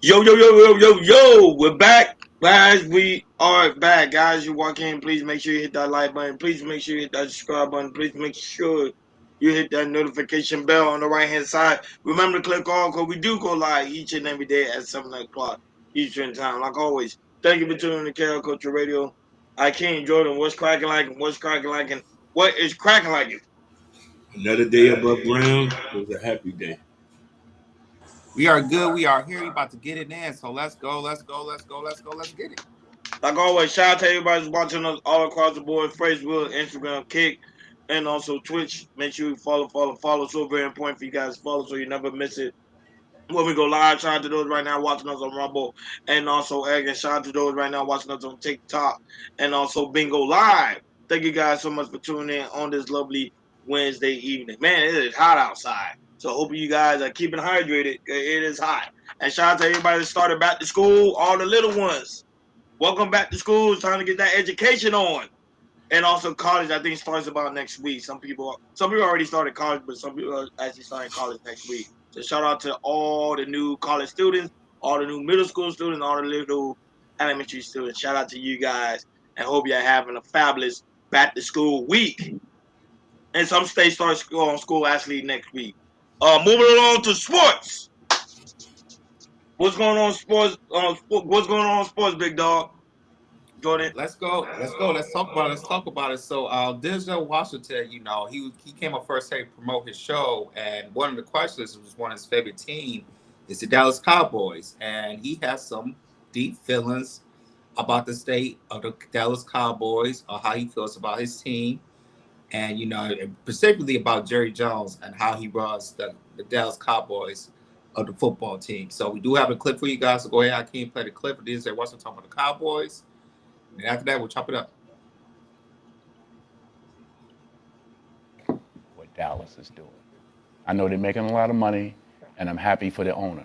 Yo, yo, yo, yo, yo, yo. We're back, guys. We are back, guys. You walk in, please make sure you hit that like button. Please make sure you hit that subscribe button. Please make sure you hit that notification bell on the right hand side. Remember to click all because we do go live each and every day at 7 o'clock Eastern Time. Like always, thank you for tuning in to KL Culture Radio. I King Jordan. What's cracking like and what's cracking like and what is cracking like it? Another day above ground was a happy day. We are good. We are here. We about to get it in. So let's go. Let's go. Let's go. Let's go. Let's get it. Like always, shout out to everybody who's watching us all across the board. Facebook, Instagram, Kick, and also Twitch. Make sure you follow. So very important for you guys to follow so you never miss it. When we go live, shout out to those right now watching us on Rumble and also Egg. And shout out to those right now watching us on TikTok and also Bingo Live. Thank you guys so much for tuning in on this lovely Wednesday evening. Man, it is hot outside. So hope you guys are keeping hydrated. It is hot. And shout out to everybody that started back to school, all the little ones. Welcome back to school. It's time to get that education on. And also college, I think starts about next week. Some people already started college, but some people are actually starting college next week. So shout out to all the new college students, all the new middle school students, all the little elementary students. Shout out to you guys and hope you're having a fabulous back to school week. And some states start school actually next week. Moving along to sports. What's going on sports? What's going on sports, big dog? Jordan. Let's go. Let's go. Let's talk about it. Let's talk about it. So Denzel Washington, he came up first to promote his show, and one of the questions was one of his favorite team is the Dallas Cowboys, and he has some deep feelings about the state of the Dallas Cowboys, or how he feels about his team, and specifically about Jerry Jones and how he runs the Dallas Cowboys of the football team. So we do have a clip for you guys. So go ahead, I can't play the clip. It is there. Washington talking about the Cowboys. And after that, we'll chop it up. What Dallas is doing. I know they're making a lot of money, and I'm happy for the owner,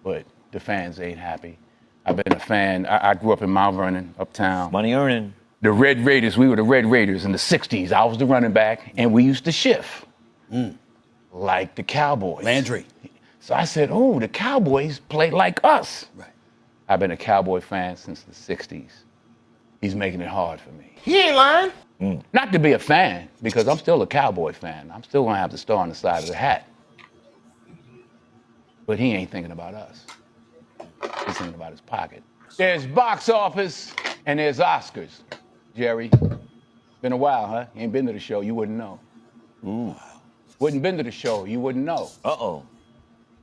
but the fans ain't happy. I've been a fan. I grew up in Mount Vernon, uptown. Money earning. The Red Raiders, we were the Red Raiders in the 60s. I was the running back, and we used to shift like the Cowboys. Landry. So I said, oh, the Cowboys play like us. Right. I've been a Cowboy fan since the 60s. He's making it hard for me. He ain't lying. Not to be a fan, because I'm still a Cowboy fan. I'm still going to have the star on the side of the hat. But he ain't thinking about us. He's thinking about his pocket. There's box office and there's Oscars. Jerry, been a while, huh? You ain't been to the show, you wouldn't know. Ooh. Wouldn't been to the show, you wouldn't know. Uh-oh.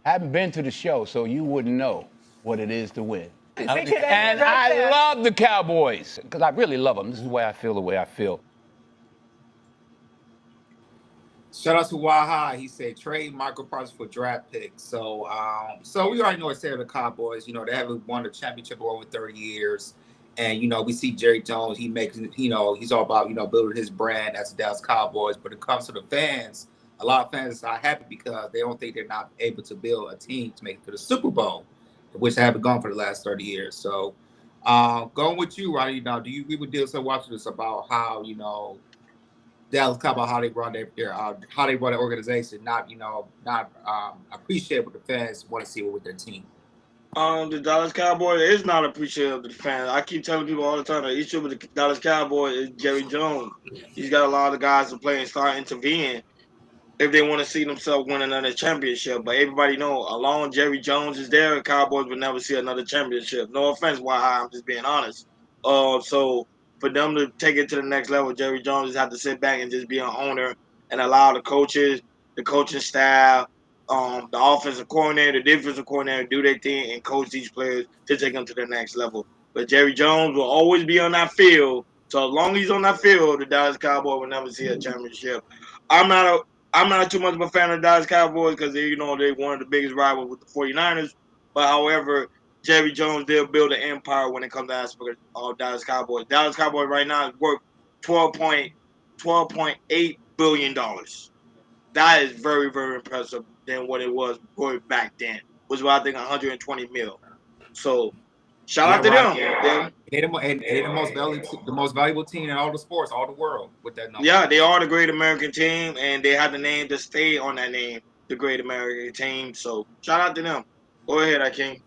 Haven't been to the show, so you wouldn't know what it is to win. And And I love the Cowboys, because I really love them. This is the way I feel. Shout out to Waha. He said trade Michael Parsons for draft picks. So we already know it's there the Cowboys. They haven't won a championship in over 30 years. And, we see Jerry Jones. He makes, he's all about, building his brand as the Dallas Cowboys. But it comes to the fans, a lot of fans are happy because they don't think they're not able to build a team to make it to the Super Bowl, which they haven't gone for the last 30 years. So going with you, Roddy, now, do you agree with Denzel Washington about how, Dallas Cowboys, how they run how they run their organization, not appreciate what the fans want to see with their team? The Dallas Cowboys is not appreciative of the fans. I keep telling people all the time that the issue with the Dallas Cowboys is Jerry Jones. He's got a lot of guys to play and start intervening if they want to see themselves win another championship. But everybody know, along Jerry Jones is there, the Cowboys will never see another championship. No offense, why I'm just being honest. So for them to take it to the next level, Jerry Jones just have to sit back and just be an owner and allow the coaches, the coaching staff, the offensive coordinator, the defensive coordinator do their thing and coach these players to take them to the next level. But Jerry Jones will always be on that field. So as long as he's on that field, the Dallas Cowboys will never see a championship. I'm not too much of a fan of the Dallas Cowboys because they're one of the biggest rivals with the 49ers. But however, Jerry Jones did build an empire when it comes to aspect of Dallas Cowboys. Dallas Cowboys right now is worth $12.8 billion. That is very, very impressive than what it was back then. Was what I think 120 mil. So shout out to them. Yeah. They're the most valuable team in all the sports, all the world with that number. Yeah, they are the Great American Team, and they have the name to stay on that name, the Great American Team. So shout out to them. Go ahead, Akeem.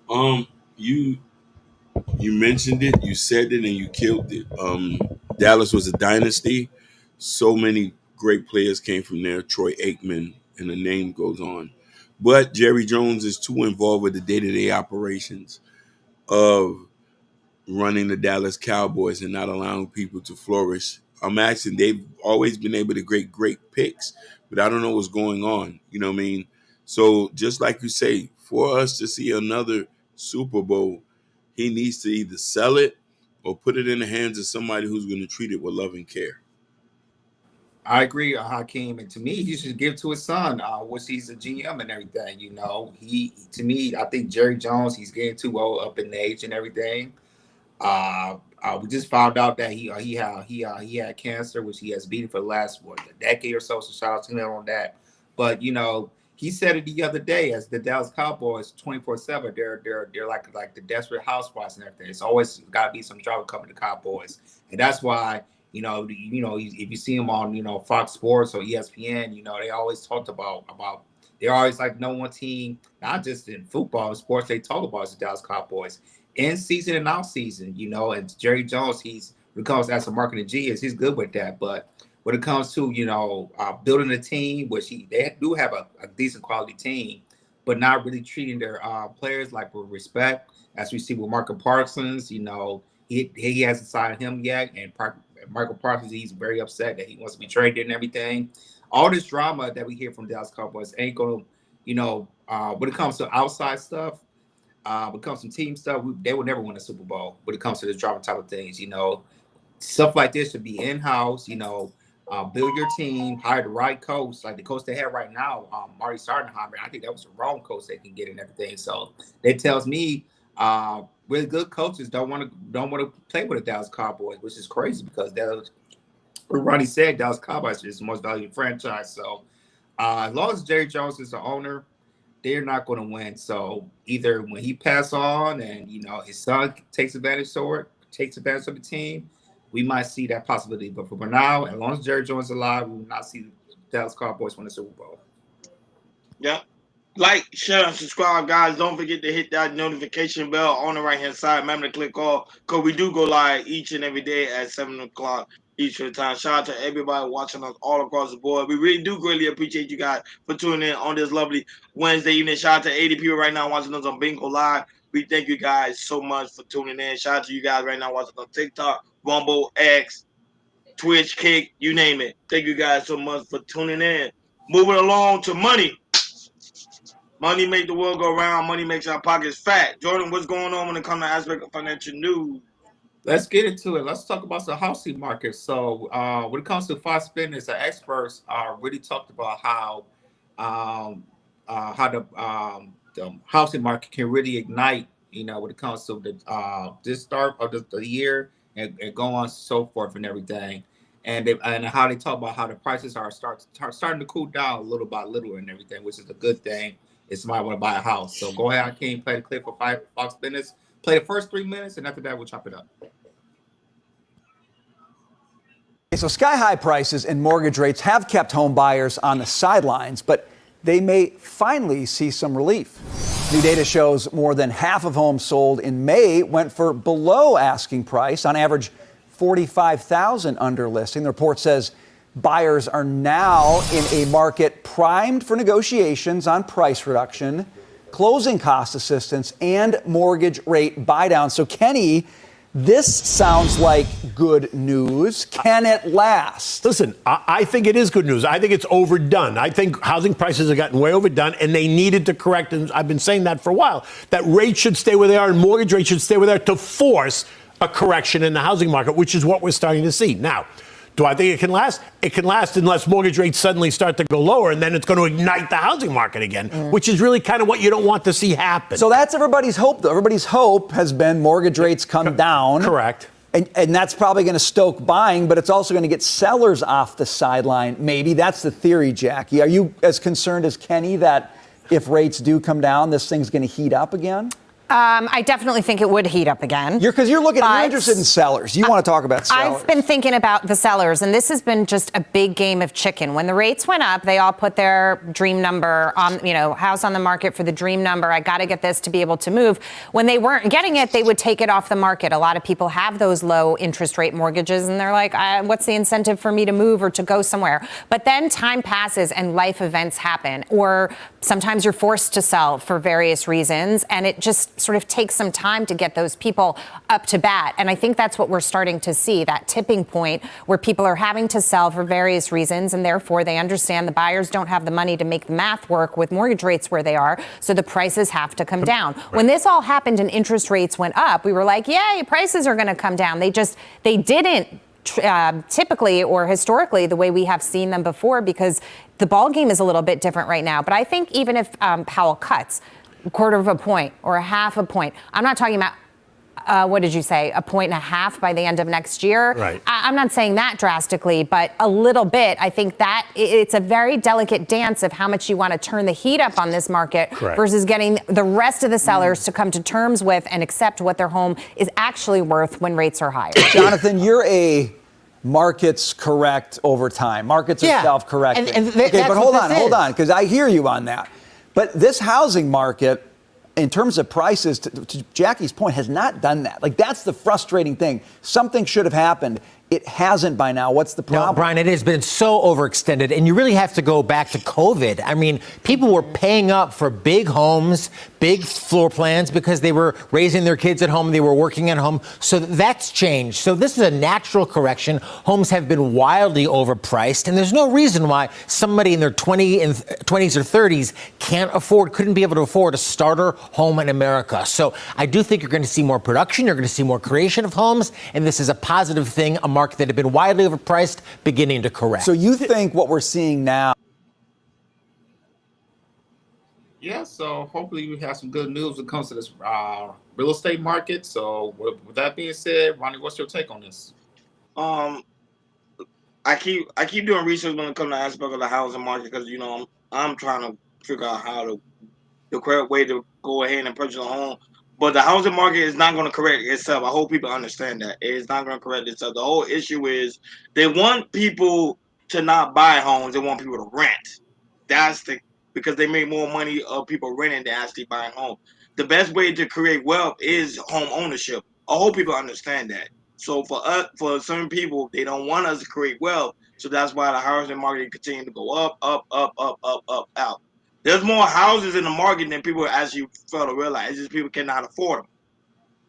You mentioned it, you said it, and you killed it. Dallas was a dynasty. So many great players came from there. Troy Aikman, and the name goes on. But Jerry Jones is too involved with the day-to-day operations of running the Dallas Cowboys and not allowing people to flourish. I'm asking, they've always been able to get great picks, but I don't know what's going on. You know what I mean? So just like you say, for us to see another Super Bowl, he needs to either sell it or put it in the hands of somebody who's going to treat it with love and care. I agree, Hakeem. And to me, he should give to his son, which he's a GM and everything. You know, to me, I think Jerry Jones, he's getting too old up in age and everything. We just found out that he had cancer, which he has beaten for the last a decade or so. So shout out to him on that. But you know, he said it the other day as the Dallas Cowboys 24/7. They're like the desperate housewives and everything. It's always got to be some drama coming to Cowboys, and that's why. If you see him on, Fox Sports or ESPN, they always talked about they're always like no one team, not just in football and sports, they talk about is the Dallas Cowboys in season and out season, and Jerry Jones, when it comes as a marketing genius, he's good with that. But when it comes to, building a team, which they do have a decent quality team, but not really treating their players like with respect, as we see with Marco Parsons, he hasn't signed him yet, and Michael Parsons, he's very upset that he wants to be traded and everything. All this drama that we hear from Dallas Cowboys ain't going to, when it comes to outside stuff, when it comes to team stuff, they will never win a Super Bowl. When it comes to this drama type of things, stuff like this should be in-house, build your team, hire the right coach, like the coach they have right now, Marty Sardenheimer. I think that was the wrong coach they can get and everything. So it tells me really good coaches don't want to play with the Dallas Cowboys, which is crazy because Ronnie said Dallas Cowboys is the most valuable franchise. So as long as Jerry Jones is the owner, they're not going to win. So either when he pass on and his son takes advantage of the team, we might see that possibility. But for now, as long as Jerry Jones is alive, we will not see the Dallas Cowboys win the Super Bowl. Yeah. Like, share, and subscribe, guys. Don't forget to hit that notification bell on the right-hand side. Remember to click all, because we do go live each and every day at 7 o'clock Eastern time. Shout out to everybody watching us all across the board. We really do greatly appreciate you guys for tuning in on this lovely Wednesday evening. Shout out to 80 people right now watching us on Bingo Live. We thank you guys so much for tuning in. Shout out to you guys right now watching on TikTok, Rumble, X, Twitch, Kick, you name it. Thank you guys so much for tuning in. Moving along to money. Money make the world go round. Money makes our pockets fat. Jordan, what's going on when it comes to aspect of financial news? Let's get into it. Let's talk about the housing market. So when it comes to Fox Business, the experts really talked about how the housing market can really ignite, when it comes to this start of the year and go on so forth and everything. And how they talk about how the prices are starting to cool down a little by little and everything, which is a good thing if somebody want to buy a house. So go ahead, Hakeem, play the clip for Fox Business. Play the first 3 minutes, and after that, we'll chop it up. So sky-high prices and mortgage rates have kept home buyers on the sidelines, but they may finally see some relief. New data shows more than half of homes sold in May went for below asking price, on average $45,000 under listing. The report says buyers are now in a market primed for negotiations on price reduction, closing cost assistance, and mortgage rate buy-down. So Kenny, this sounds like good news. Can it last? Listen, I think it is good news. I think it's overdone. I think housing prices have gotten way overdone, and they needed to correct. And I've been saying that for a while, that rates should stay where they are and mortgage rates should stay where they are to force a correction in the housing market, which is what we're starting to see. Now, do I think it can last? It can last unless mortgage rates suddenly start to go lower, and then it's going to ignite the housing market again, which is really kind of what you don't want to see happen. So that's everybody's hope, though. Everybody's hope has been mortgage rates come down. Correct. And that's probably going to stoke buying, but it's also going to get sellers off the sideline. Maybe that's the theory, Jackie. Are you as concerned as Kenny that if rates do come down, this thing's going to heat up again? I definitely think it would heat up again. Because you're interested in sellers. You want to talk about sellers. I've been thinking about the sellers, and this has been just a big game of chicken. When the rates went up, they all put their dream number on, house on the market for the dream number. I got to get this to be able to move. When they weren't getting it, they would take it off the market. A lot of people have those low interest rate mortgages, and they're like, what's the incentive for me to move or to go somewhere? But then time passes and life events happen, or sometimes you're forced to sell for various reasons, and it just sort of takes some time to get those people up to bat. And I think that's what we're starting to see, that tipping point where people are having to sell for various reasons, and therefore they understand the buyers don't have the money to make the math work with mortgage rates where they are, so the prices have to come down. Right. When this all happened and interest rates went up, we were like, yay, prices are going to come down. They didn't typically or historically the way we have seen them before, because the ball game is a little bit different right now. But I think even if Powell cuts a quarter of a point or a half a point, I'm not talking about what did you say, 1.5 points by the end of next year? Right. I'm not saying that drastically, but a little bit. I think that it's a very delicate dance of how much you want to turn the heat up on this market. Correct. Versus getting the rest of the sellers to come to terms with and accept what their home is actually worth when rates are higher. Jonathan, you're a markets correct over time. Markets are self-correcting. Okay, but hold on, because I hear you on that. But this housing market, in terms of prices, to Jackie's point, has not done that. Like, that's the frustrating thing. Something should have happened. It hasn't by now. What's the problem? No, Brian, it has been so overextended, and you really have to go back to COVID. I mean, people were paying up for big homes, big floor plans, because they were raising their kids at home, they were working at home. So that's changed. So this is a natural correction. Homes have been wildly overpriced, and there's no reason why somebody in their 20s or 30s couldn't be able to afford a starter home in America. So I do think you're going to see more production, you're going to see more creation of homes, and this is a positive thing, a market that had been widely overpriced beginning to correct. So you think what we're seeing now? Yeah, so hopefully we have some good news when it comes to this real estate market. So with that being said, Ronnie, what's your take on this? I keep doing research when it comes to aspect of the housing market, because I'm trying to figure out how the correct way to go ahead and purchase a home. But the housing market is not going to correct itself. I hope people understand that. It is not going to correct itself. The whole issue is they want people to not buy homes. They want people to rent. Because they make more money of people renting than actually buying homes. The best way to create wealth is home ownership. I hope people understand that. So for certain people, they don't want us to create wealth. So that's why the housing market continues to go up, out. There's more houses in the market than people actually fail to realize. It's just people cannot afford them.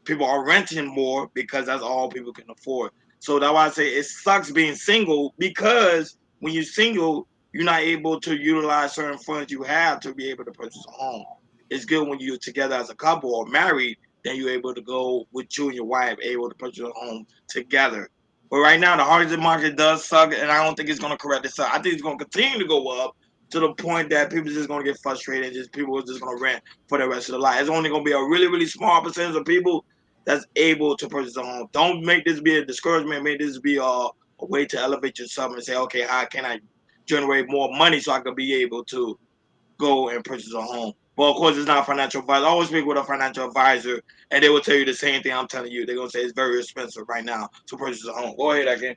People are renting more because that's all people can afford. So that's why I say it sucks being single, because when you're single, you're not able to utilize certain funds you have to be able to purchase a home. It's good when you're together as a couple or married, then you're able to go with you and your wife, able to purchase a home together. But right now, the housing market does suck, and I don't think it's going to correct itself. I think it's going to continue to go up to the point that people are just going to get frustrated, and people are just going to rent for the rest of their life. It's only going to be a really, really small percentage of people that's able to purchase a home. Don't make this be a discouragement. Make this be a way to elevate yourself and say, okay, how can I generate more money so I can be able to go and purchase a home? Well, of course, it's not a financial advisor. I always speak with a financial advisor, and they will tell you the same thing I'm telling you. They're going to say it's very expensive right now to purchase a home. Go ahead, Akin.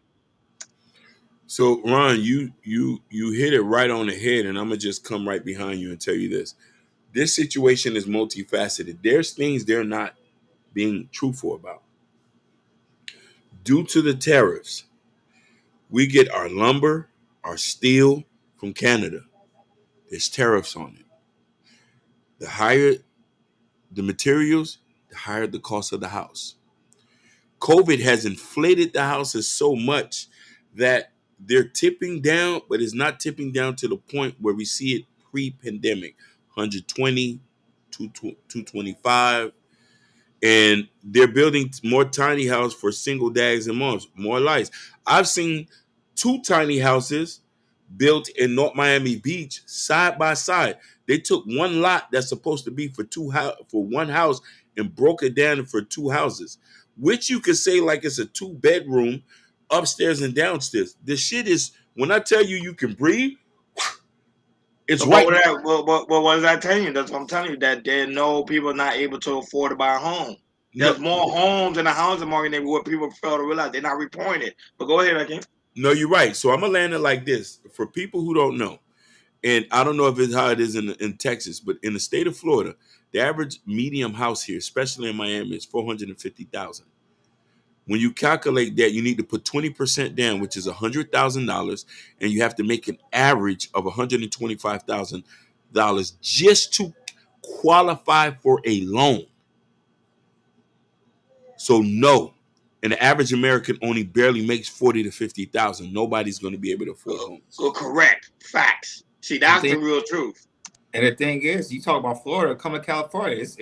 So, Ron, you hit it right on the head, and I'm going to just come right behind you and tell you this. This situation is multifaceted. There's things they're not being truthful about. Due to the tariffs, we get our lumber, our steel from Canada. There's tariffs on it. The higher the materials, the higher the cost of the house. COVID has inflated the houses so much that they're tipping down, but it's not tipping down to the point where we see it pre-pandemic, 120, 225, and they're building more tiny houses for single dads and moms, more lights. I've seen 2 tiny houses built in North Miami Beach side by side. They took one lot that's supposed to be for one house and broke it down for 2 houses, which you could say like it's a 2-bedroom upstairs and downstairs. The shit is, when I tell you you can breathe, It's So, right. what is that telling you? That's what I'm telling you, that there are no people not able to afford to buy a home. No, There's more homes in the housing market than what people fail to realize. They're not reporting it. But go ahead, Akeem. no, you're right. So I'm gonna land it like this for people who don't know, and I don't know if it's how it is in Texas, but in the state of Florida, the average medium house here, especially in Miami, is $450,000. When you calculate that, you need to put 20% down, which is $100,000, and you have to make an average of $125,000 just to qualify for a loan. So no, an average American only barely makes 40 to 50,000. Nobody's going to be able to afford homes. So correct. Facts. See, that's the real truth. And the thing is, you talk about Florida, come to California, it's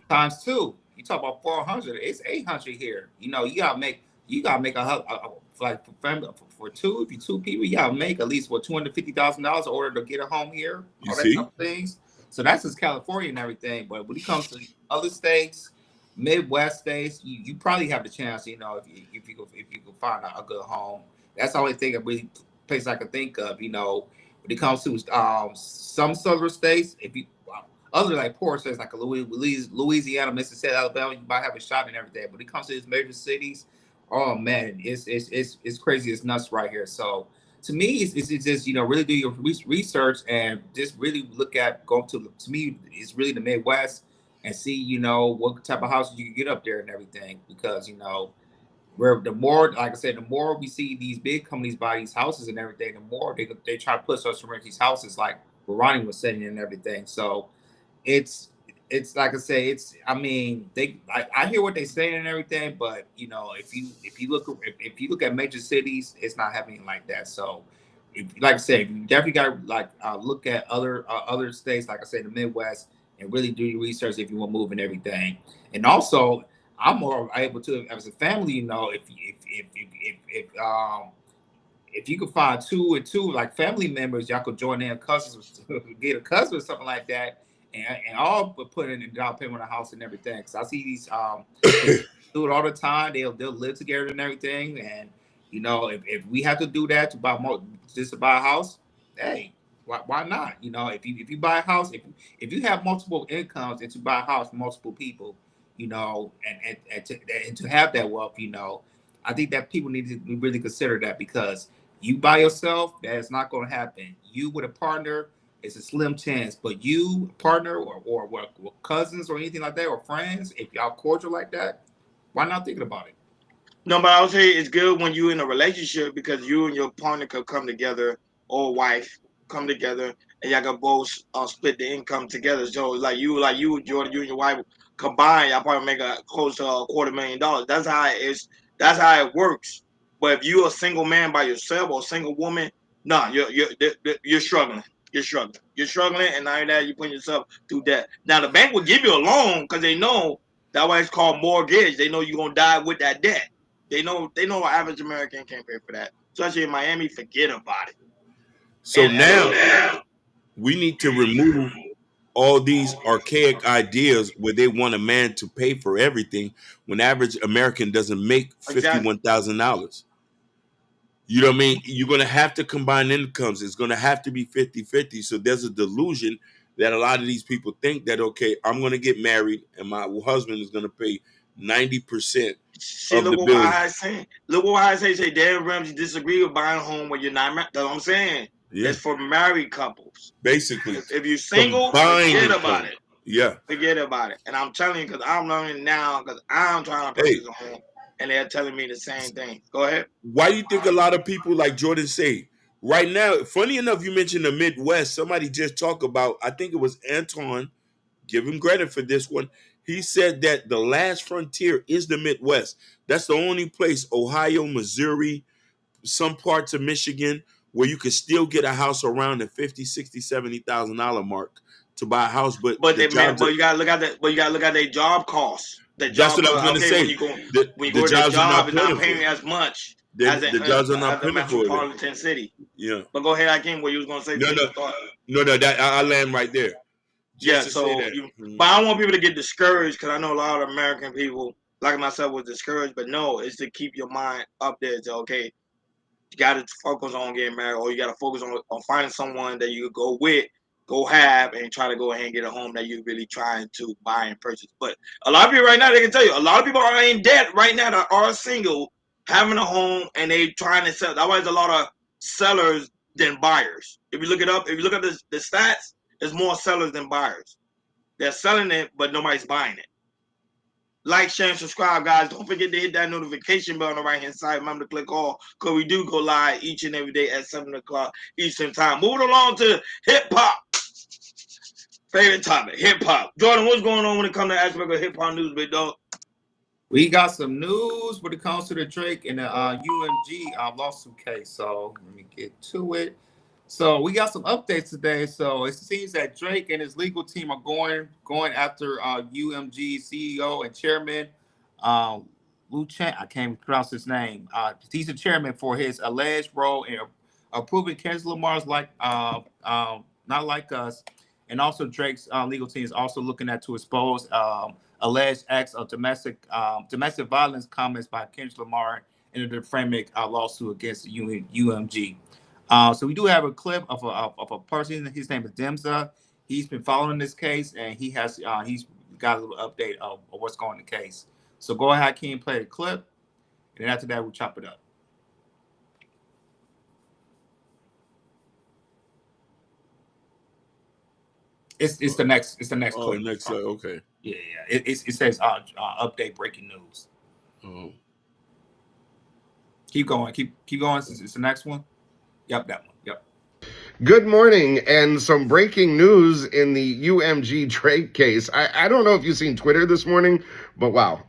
times two. You talk about 400, it's 800 here. You know, you gotta make like for family for two, if you two people, you gotta make at least $250,000 in order to get a home here. You All that see? type of things. So that's just California and everything. But when it comes to other states, Midwest states, you probably have the chance. You know, if you can find a good home. That's the only thing a really place I can think of. You know, when it comes to some southern states, if you other like poor states like Louisiana, Mississippi, Alabama, you might have a shot and everything. But when it comes to these major cities, oh man, it's crazy, it's nuts right here. So to me, it's just, you know, really do your research and just really look at going to me, it's really the Midwest and see, you know, what type of houses you can get up there and everything, because you know, where the more, like I said, the more we see these big companies buy these houses and everything, the more they try to push us to rent these houses, like what Ronnie was saying and everything. So it's like I say, I mean, I hear what they're saying and everything, but you know, if you look at major cities, it's not happening like that. So like I said, you definitely got to like look at other states, like I said, the Midwest, and really do your research if you want to move and everything. And also, I'm more able to, as a family, you know, if you could find two and two like family members, y'all could join in cousins, get a cousin or something like that, and all put in a down payment on a house and everything. Because I see these they do it all the time. They'll live together and everything. And you know, if we have to do that to buy just to buy a house, hey, why not? You know, if you buy a house, if you have multiple incomes and to buy a house for multiple people, you know, and to have that wealth, you know, I think that people need to really consider that, because you by yourself, that is not going to happen. You with a partner, it's a slim chance. But you, partner, or cousins or anything like that, or friends, if y'all cordial like that, why not thinking about it? No, but I would say it's good when you're in a relationship, because you and your partner could come together, or wife come together, and y'all can both split the income together. So like you, Jordan, you and your wife combined, y'all probably make a close to $250,000. That's how it is. That's how it works. But if you're a single man by yourself or a single woman, no, you're struggling. You're struggling. You're struggling, and now that you're putting yourself through debt. Now the bank will give you a loan because they know that's why it's called mortgage. They know you're gonna die with that debt. They know an average American can't pay for that. Especially in Miami, forget about it. So now we need to remove all these archaic ideas where they want a man to pay for everything when average American doesn't make $51,000. You know what I mean? You're going to have to combine incomes. It's going to have to be 50-50. So there's a delusion that a lot of these people think that, okay, I'm going to get married and my husband is going to pay 90% See, of look the what bills. I say. Look what I say. Say Dan Ramsey disagree with buying a home when you're not married. That's what I'm saying. Yeah. It's for married couples. Basically. If you're single, Combined forget income. about it. Yeah. Forget about it. And I'm telling you, because I'm learning now, because I'm trying to purchase a home, and they're telling me the same thing. Go ahead. Why do you think a lot of people, like Jordan say, right now, funny enough, you mentioned the Midwest. Somebody just talked about, I think it was Anton, give him credit for this one. He said that the last frontier is the Midwest. That's the only place, Ohio, Missouri, some parts of Michigan, where you could still get a house around the $50,000, $60,000, $70,000 mark to buy a house. But you gotta look at that. But you gotta look at their job costs. That's what I was gonna say. When you go The to the jobs are job, not it's not plentiful. paying as much The jobs are not as a plentiful there. metropolitan city. Yeah. But go ahead, Akeem, what you was gonna say? No. That I land right there. Yeah, Just to so say that. but I don't want people to get discouraged, because I know a lot of American people, like myself, was discouraged. But no, it's to keep your mind up there. To, okay, you got to focus on getting married, or you got to focus on finding someone that you could go with, go have and try to go ahead and get a home that you're really trying to buy and purchase. But a lot of people right now, they can tell you, a lot of people are in debt right now that are single, having a home, and they trying to sell. That's why there's a lot of sellers than buyers. If you look it up, if you look at the stats, there's more sellers than buyers. They're selling it, but nobody's buying it. Like, share, and subscribe, guys. Don't forget to hit that notification bell on the right-hand side. Remember to click all, because we do go live each and every day at 7 o'clock Eastern Time. Moving along to hip-hop. Favorite topic, hip-hop. Jordan, what's going on when it comes to aspect of hip-hop news, big dog? We got some news when it comes to the Drake and the UMG lawsuit case. So let me get to it. So we got some updates today. So it seems that Drake and his legal team are going after UMG CEO and chairman Lou Chen. I can't pronounce his name. He's the chairman for his alleged role in approving Kendrick Lamar's Not Like Us, and also Drake's legal team is also looking at to expose alleged acts of domestic violence comments by Kendrick Lamar in a defamatory lawsuit against UMG. So we do have a clip of a person. His name is Demza. He's been following this case, and he's got a little update of what's going on in the case. So go ahead, King, play the clip, and then after that, we'll chop it up. It's the next clip. Next slide. Okay. Yeah. It says update breaking news. Oh. Keep going. Keep going. It's the next one. Yep, that one. Yep. Good morning, and some breaking news in the UMG Drake case. I don't know if you've seen Twitter this morning, but wow.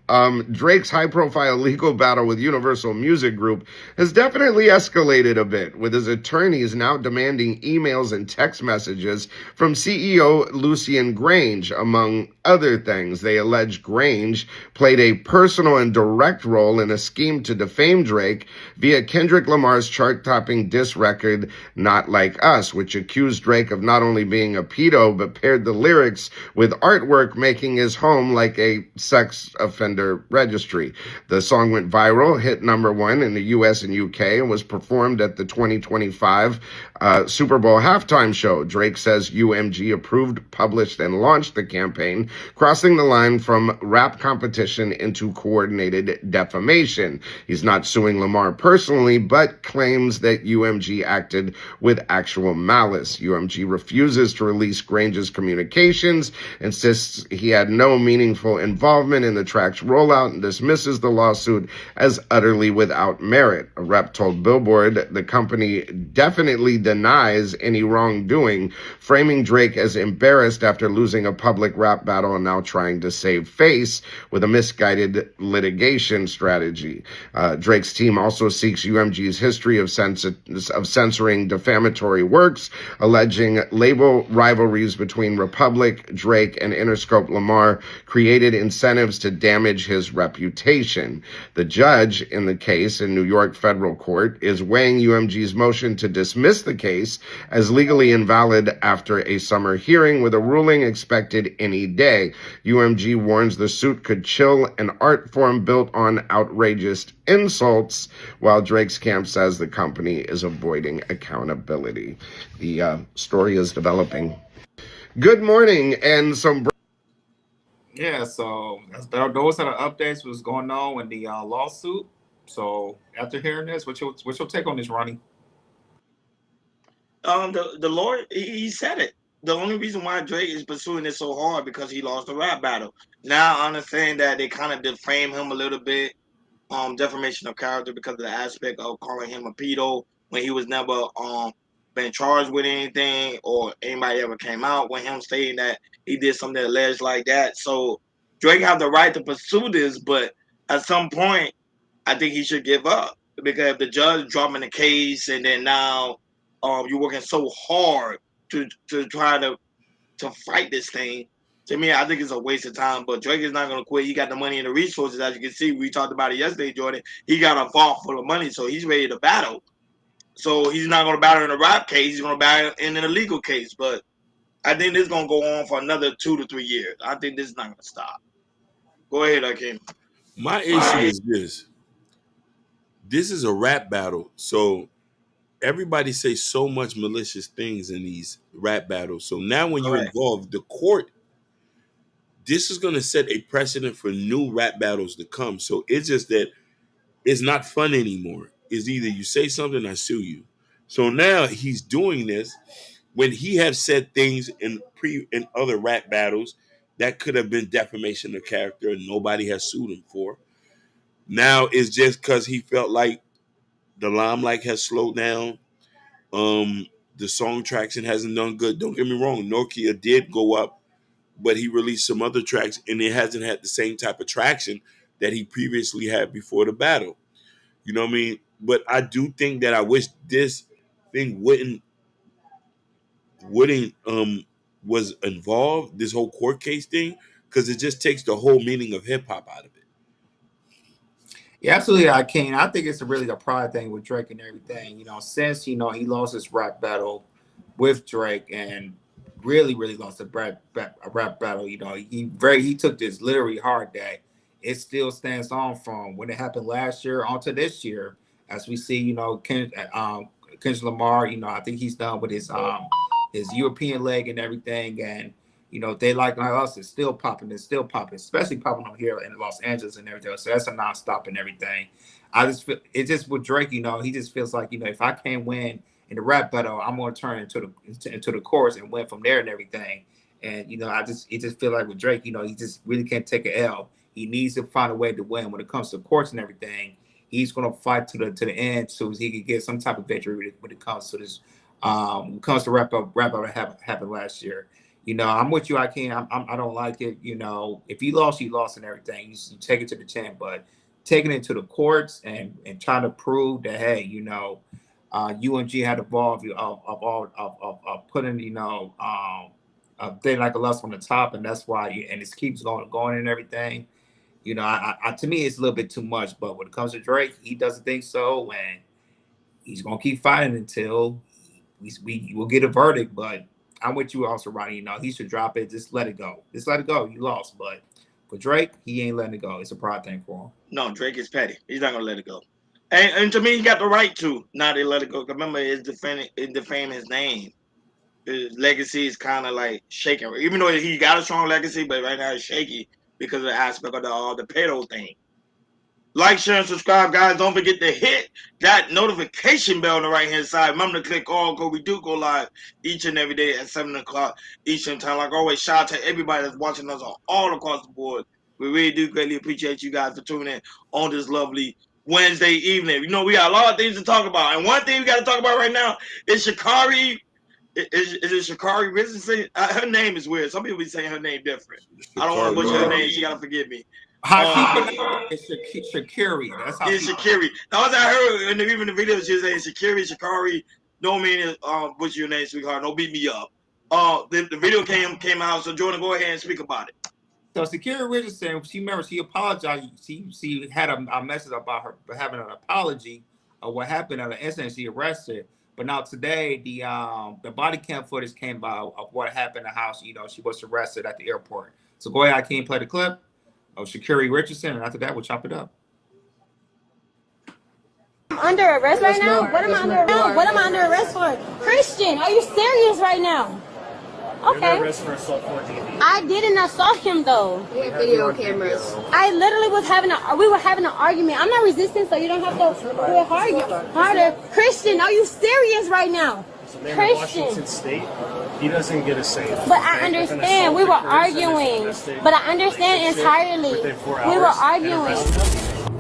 Drake's high-profile legal battle with Universal Music Group has definitely escalated a bit, with his attorneys now demanding emails and text messages from CEO Lucian Grange, among other things. They allege Grange played a personal and direct role in a scheme to defame Drake via Kendrick Lamar's chart-topping diss record, Not Like Us, which accused Drake of not only being a pedo, but paired the lyrics with artwork making his home like a sex offender registry. The song went viral, hit #1 in the US and UK, and was performed at the 2025 Super Bowl halftime show. Drake says UMG approved, published, and launched the campaign, crossing the line from rap competition into coordinated defamation. He's not suing Lamar personally, but claims that UMG acted with actual malice. UMG refuses to release Grange's communications, insists he had no meaningful involvement in the track's rollout, and dismisses the lawsuit as utterly without merit. A rep told Billboard the company definitely denies any wrongdoing, framing Drake as embarrassed after losing a public rap battle and now trying to save face with a misguided litigation strategy. Drake's team also seeks UMG's history of censoring defamatory works, alleging label rivalries between Republic, Drake, and Interscope Lamar created incentives to damage his reputation. The judge in the case in New York federal court is weighing UMG's motion to dismiss the case as legally invalid after a summer hearing, with a ruling expected any day. UMG warns the suit could chill an art form built on outrageous insults, while Drake's camp says the company is avoiding accountability. The story is developing. Good morning, and some... Yeah, so those are the updates what's going on in the lawsuit. So after hearing this, what's your take on this, Ronnie? The lawyer, he said it. The only reason why Drake is pursuing this so hard because he lost the rap battle. Now I understand that they kind of defame him a little bit, defamation of character, because of the aspect of calling him a pedo when he was never been charged with anything, or anybody ever came out with him stating that he did something alleged like that. So Drake have the right to pursue this, but at some point, I think he should give up, because if the judge dropping the case and then now you're working so hard to try to fight this thing, to me, I think it's a waste of time. But Drake is not going to quit. He got the money and the resources. As you can see, we talked about it yesterday, Jordan. He got a vault full of money, so he's ready to battle. So he's not going to battle in a rap case. He's going to battle in an illegal case. But I think this is going to go on for another 2 to 3 years. I think this is not going to stop. Go ahead, Akeem. My issue is this. This is a rap battle. So everybody say so much malicious things in these rap battles. So now when you Correct. involve the court, this is going to set a precedent for new rap battles to come. So it's just that it's not fun anymore. It's either you say something, I sue you. So now he's doing this when he have said things in other rap battles that could have been defamation of character and nobody has sued him for. Now it's just because he felt like the limelight has slowed down. The song traction hasn't done good. Don't get me wrong, Nokia did go up, but he released some other tracks and it hasn't had the same type of traction that he previously had before the battle. You know what I mean? But I do think that I wish this thing wouldn't was involved, this whole court case thing, because it just takes the whole meaning of hip hop out of it. Yeah, absolutely, I can. I think it's really a pride thing with Drake and everything. You know, since he lost his rap battle with Drake and really lost a rap battle. You know, he took this literally hard that it still stands on from when it happened last year onto this year. As we see, you know, Kendrick Lamar. You know, I think he's done with his European leg and everything, and you know, they like us, it's still popping, especially popping on here in Los Angeles and everything. So that's a nonstop and everything. I just feel it's just with Drake, you know, he just feels like, you know, if I can't win in the rap battle, I'm gonna turn into the chorus and win from there and everything. And you know, it just feel like with Drake, you know, he just really can't take an L. He needs to find a way to win when it comes to courts and everything. He's gonna fight to the end so he can get some type of victory when it comes to this. When it comes to rap battle that happened last year. You know, I'm with you. I don't like it. You know, if you lost and everything. You take it to the chin, but taking it to the courts and trying to prove that, hey, you know, UMG had evolved of putting, you know, a thing like a lust on the top, and that's why and it keeps going and everything. You know, I to me it's a little bit too much. But when it comes to Drake, he doesn't think so, and he's gonna keep fighting until we will get a verdict. But I'm with you also, Ronnie. You know, he should drop it. Just let it go. Just let it go. You lost. But for Drake, he ain't letting it go. It's a pride thing for him. No, Drake is petty. He's not gonna let it go. And to me, he got the right to not to let it go. Remember, it defame his name. His legacy is kind of like shaking. Even though he got a strong legacy, but right now it's shaky because of the aspect of the pedo thing. Like, share, and subscribe, guys. Don't forget to hit that notification bell on the right-hand side. Remember to click all, because we do go live each and every day at 7 o'clock Eastern time. Like always, shout out to everybody that's watching us all across the board. We really do greatly appreciate you guys for tuning in on this lovely Wednesday evening. You know, we got a lot of things to talk about. And one thing we got to talk about right now is Sha'Carri. Is it Sha'Carri Richardson? Her name is weird. Some people be saying her name different. I don't want to butcher her name. She got to forgive me. It's Sha'Carri. That's how it's Sha'Carri. Now, as I heard even the video, she was saying Sha'Carri. Don't mean butcher your name, sweetheart. Don't beat me up. The video came out, so Jordan, go ahead and speak about it. So Sha'Carri Richardson, she apologized. She had a message about her having an apology of what happened at an incident. She arrested. But now today, the body cam footage came out of what happened in the house. You know, she was arrested at the airport. So go ahead, I can't play the clip of Sha'Carri Richardson, and after that, we'll chop it up. I'm under arrest right now? What am I under arrest for? Christian, are you serious right now? Okay. You're under arrest for assault 14. I didn't assault him though. We have video cameras. I literally we were having an argument. I'm not resisting, so you don't have to do it harder. Christian, are you serious right now? Christian. Washington State, he doesn't get a say. But I understand. We were arguing. But I understand entirely. We were arguing.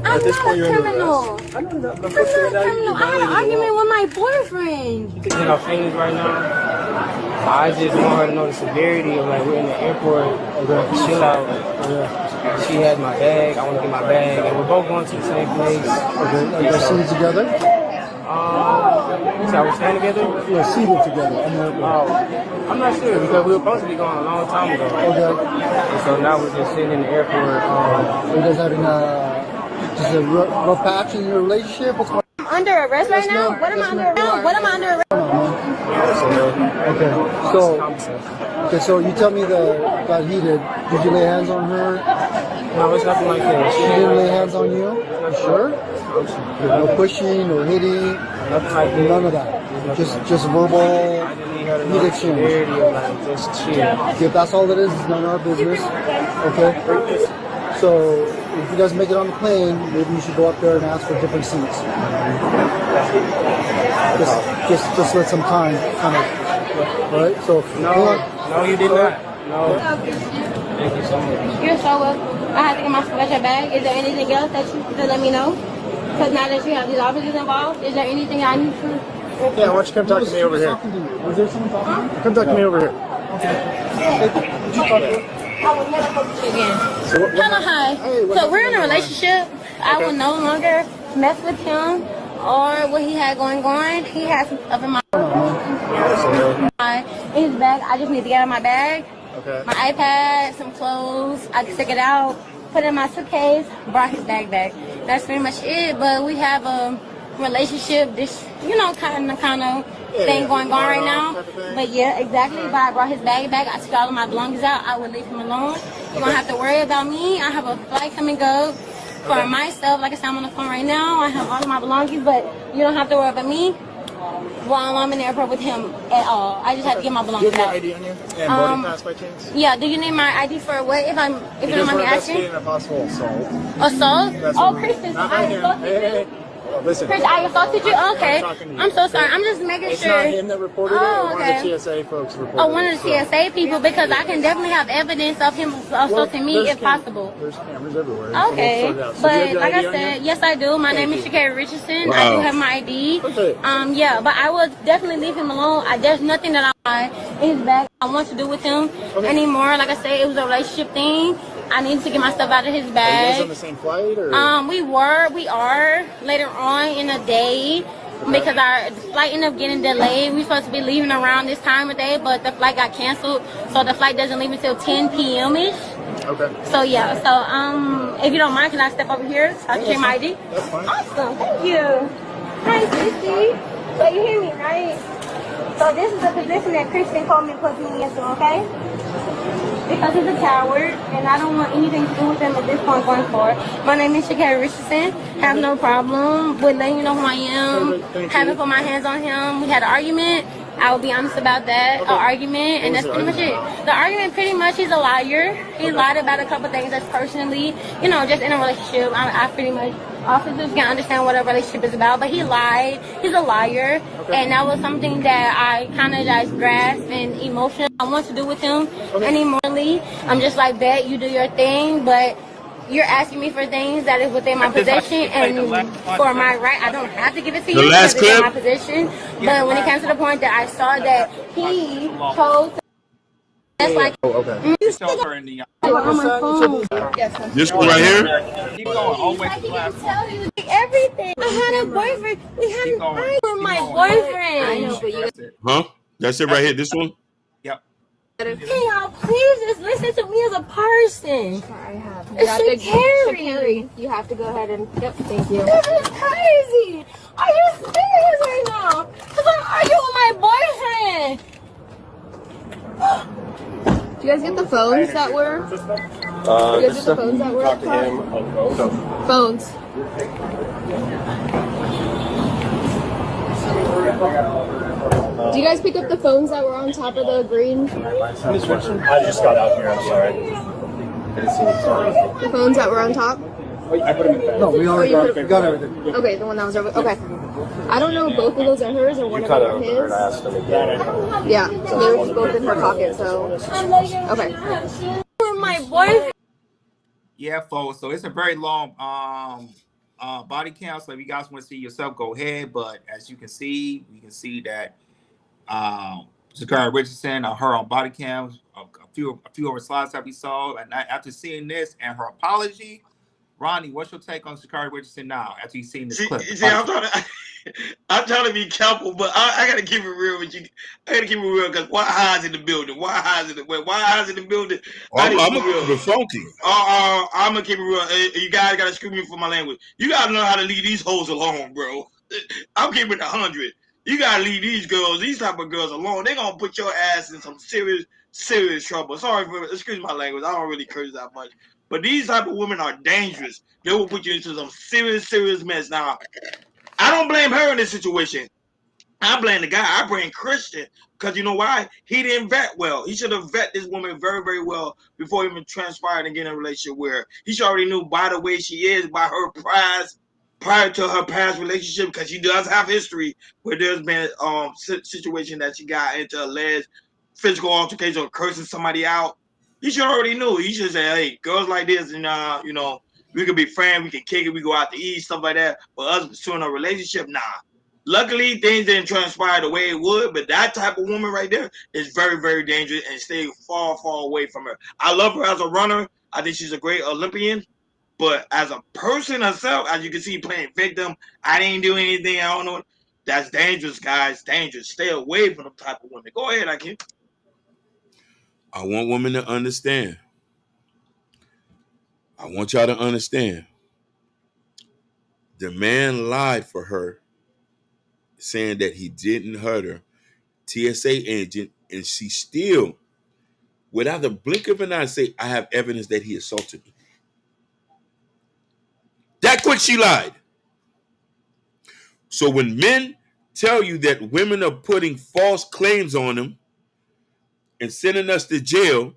I'm not a criminal. I'm not a criminal. I had an argument with my boyfriend. She's in her feelings right now. I just want her to know the severity of, like, we're in the airport, chill out. She has my bag, I want to get my bag, and we're both going to the same place. Okay, are you seated together? So we're staying together? We're seated together. I'm not sure, because we were supposed to be going a long time ago. Okay. And so now we're just sitting in the airport. You guys having just a rough patch in your relationship? I'm under arrest right now? What am I under arrest? Okay, so Okay, so you tell me that got heated. Did you lay hands on her? No, it's nothing like that. She didn't lay hands on you? You sure? No pushing, no hitting? Nothing like that. None of that. Just verbal heat exchange. Just chill. Okay, if that's all it is, it's none of our business. Okay? So if you guys make it on the plane, maybe you should go up there and ask for different seats. Just let some time, kind of. All right? So No, you did not. No. Thank you so much. You're so welcome. I have to get my stuff out your bag. Is there anything else that you could let me know? Because now that you have these officers involved, is there anything I need to? yeah, why don't you come talk to me over here? Was there someone talking to you? Come talk to me over here. I will never talk to you again. Hello, hi. So we're in a relationship. I will no longer mess with him or what he had going on. He has some stuff in my in his bag. I just need to get out of my bag. Okay. My iPad, some clothes. I can stick it out, put it in my suitcase, brought his bag back. That's pretty much it. But we have a relationship, this kind of thing going on right now. But yeah, exactly. But I brought his bag back. I took all of my belongings out. I would leave him alone. You don't have to worry about me. I have a flight coming up for myself. Like I said, I'm on the phone right now. I have all of my belongings, but you don't have to worry about me while I'm in the airport with him at all. I just have to get my belongings out. Do you have your ID on you? And boarding pass by chance? Yeah. Do you need my ID for what? If you don't mind me asking. A possible assault. Assault? That's Oh, what Kristen, not I right here. assaulted you. Hey. Listen. Chris, I assaulted you? Okay. talking to you. I'm so sorry. I'm just making It's sure. not him that reported it. Oh, One okay. of the TSA folks reported it. Oh, one of the TSA people, because I can definitely have evidence of him assaulting me if possible. There's cameras everywhere. So Okay, we'll sort it out. So do you but have your like ID I on you? said, yes I do. My name is Shakira Richardson. I do have my ID. Okay. Yeah, but I will definitely leave him alone. There's nothing that I in his bag I want to do with him anymore. Like I said, it was a relationship thing. I need to get my stuff out of his Are you bag. guys on the same flight or? We are later on in the day. Because our flight ended up getting delayed. We were supposed to be leaving around this time of day, but the flight got canceled. So the flight doesn't leave until 10 p.m.-ish. Okay. So yeah, if you don't mind, can I step over here so I can check my ID? That's fine. Awesome, thank you. Hi, Sissy. So you hear me, right? So this is the position that Christian told me to put me into, okay? Because he's a coward, and I don't want anything to do with him at this point going forward. My name is Shakira Richardson. Have no problem with letting you know who I am. Haven't put my hands on him. We had an argument. I will be honest about that. An argument, and that's pretty much it. The argument, pretty much, he's a liar. He lied about a couple things that's personally, just in a relationship. I pretty much, officers can understand what a relationship is about, but he lied. He's a liar, and that was something that I kind of just grasped and emotional. I want to do with him anymore. I'm just like, bet you do your thing, but you're asking me for things that is within my possession, and for my right, I don't have to give it to you because it's in my possession. But when it comes to the point that I saw that he chose to, that's like, Show her in the on my phone. This one right here? Keep going. Always I can tell you everything. I had a boyfriend. We had an argument with my boyfriend. I know, but you. Huh? That's it right here. This one? Yep. Can y'all please just listen to me as a person? I have. It's Shakira. You have to go ahead and. Yep. Thank you. This is crazy. Are you serious right now? Because I'm arguing with my boyfriend. Do you guys get the phones that were? Do you guys get the phones that were up top? Phones. Do you guys pick up the phones that were on top of the green? I just got out here. I'm sorry. The phones that were on top? No, we already got everything. Okay, the one that was over. Okay. I don't know if both of those are hers or one of them are his. Yeah, they were just both in her pocket, so. Okay. My boyfriend. Yeah, folks. So it's a very long body count. So if you guys want to see yourself, go ahead. But as you can see, we can see that Shakira Richardson, her on body cams, a few of her slides that we saw. And after seeing this and her apology, Ronnie, what's your take on Shakira Richardson now after you've seen this clip? See, I'm trying to be careful, but I gotta keep it real with you. I gotta keep it real because why highs in the building? Why highs in the building? I'm gonna keep it funky. I'm gonna keep it real. You guys gotta screw me for my language. You gotta know how to leave these hoes alone, bro. I'm keeping it 100. You gotta leave these type of girls alone. They're gonna put your ass in some serious serious trouble. Sorry for excuse my language. I don't really curse that much. But these type of women are dangerous. They will put you into some serious mess. Now, I don't blame her in this situation. I blame the guy. I blame Christian because you know why? He didn't vet well. He should have vetted this woman very well before even transpired and get in a relationship with her. He should already knew by the way she is, by her prior to her past relationship, because she does have history where there's been situation that she got into alleged physical altercation or cursing somebody out. He should already knew. He should say, hey, girls like this, and you know, we could be friends, we can kick it, we go out to eat, stuff like that. But us pursuing a relationship, nah. Luckily, things didn't transpire the way it would, but that type of woman right there is very dangerous, and stay far away from her. I love her as a runner. I think she's a great Olympian, but as a person herself, as you can see, playing victim, I didn't do anything. I don't know. That's dangerous, guys. Dangerous. Stay away from them type of women. Go ahead, Akeem. I want women to understand. I want y'all to understand. The man lied for her, saying that he didn't hurt her. TSA agent, and she still, without a blink of an eye, say, I have evidence that he assaulted me. That quick she lied. So when men tell you that women are putting false claims on them and sending us to jail,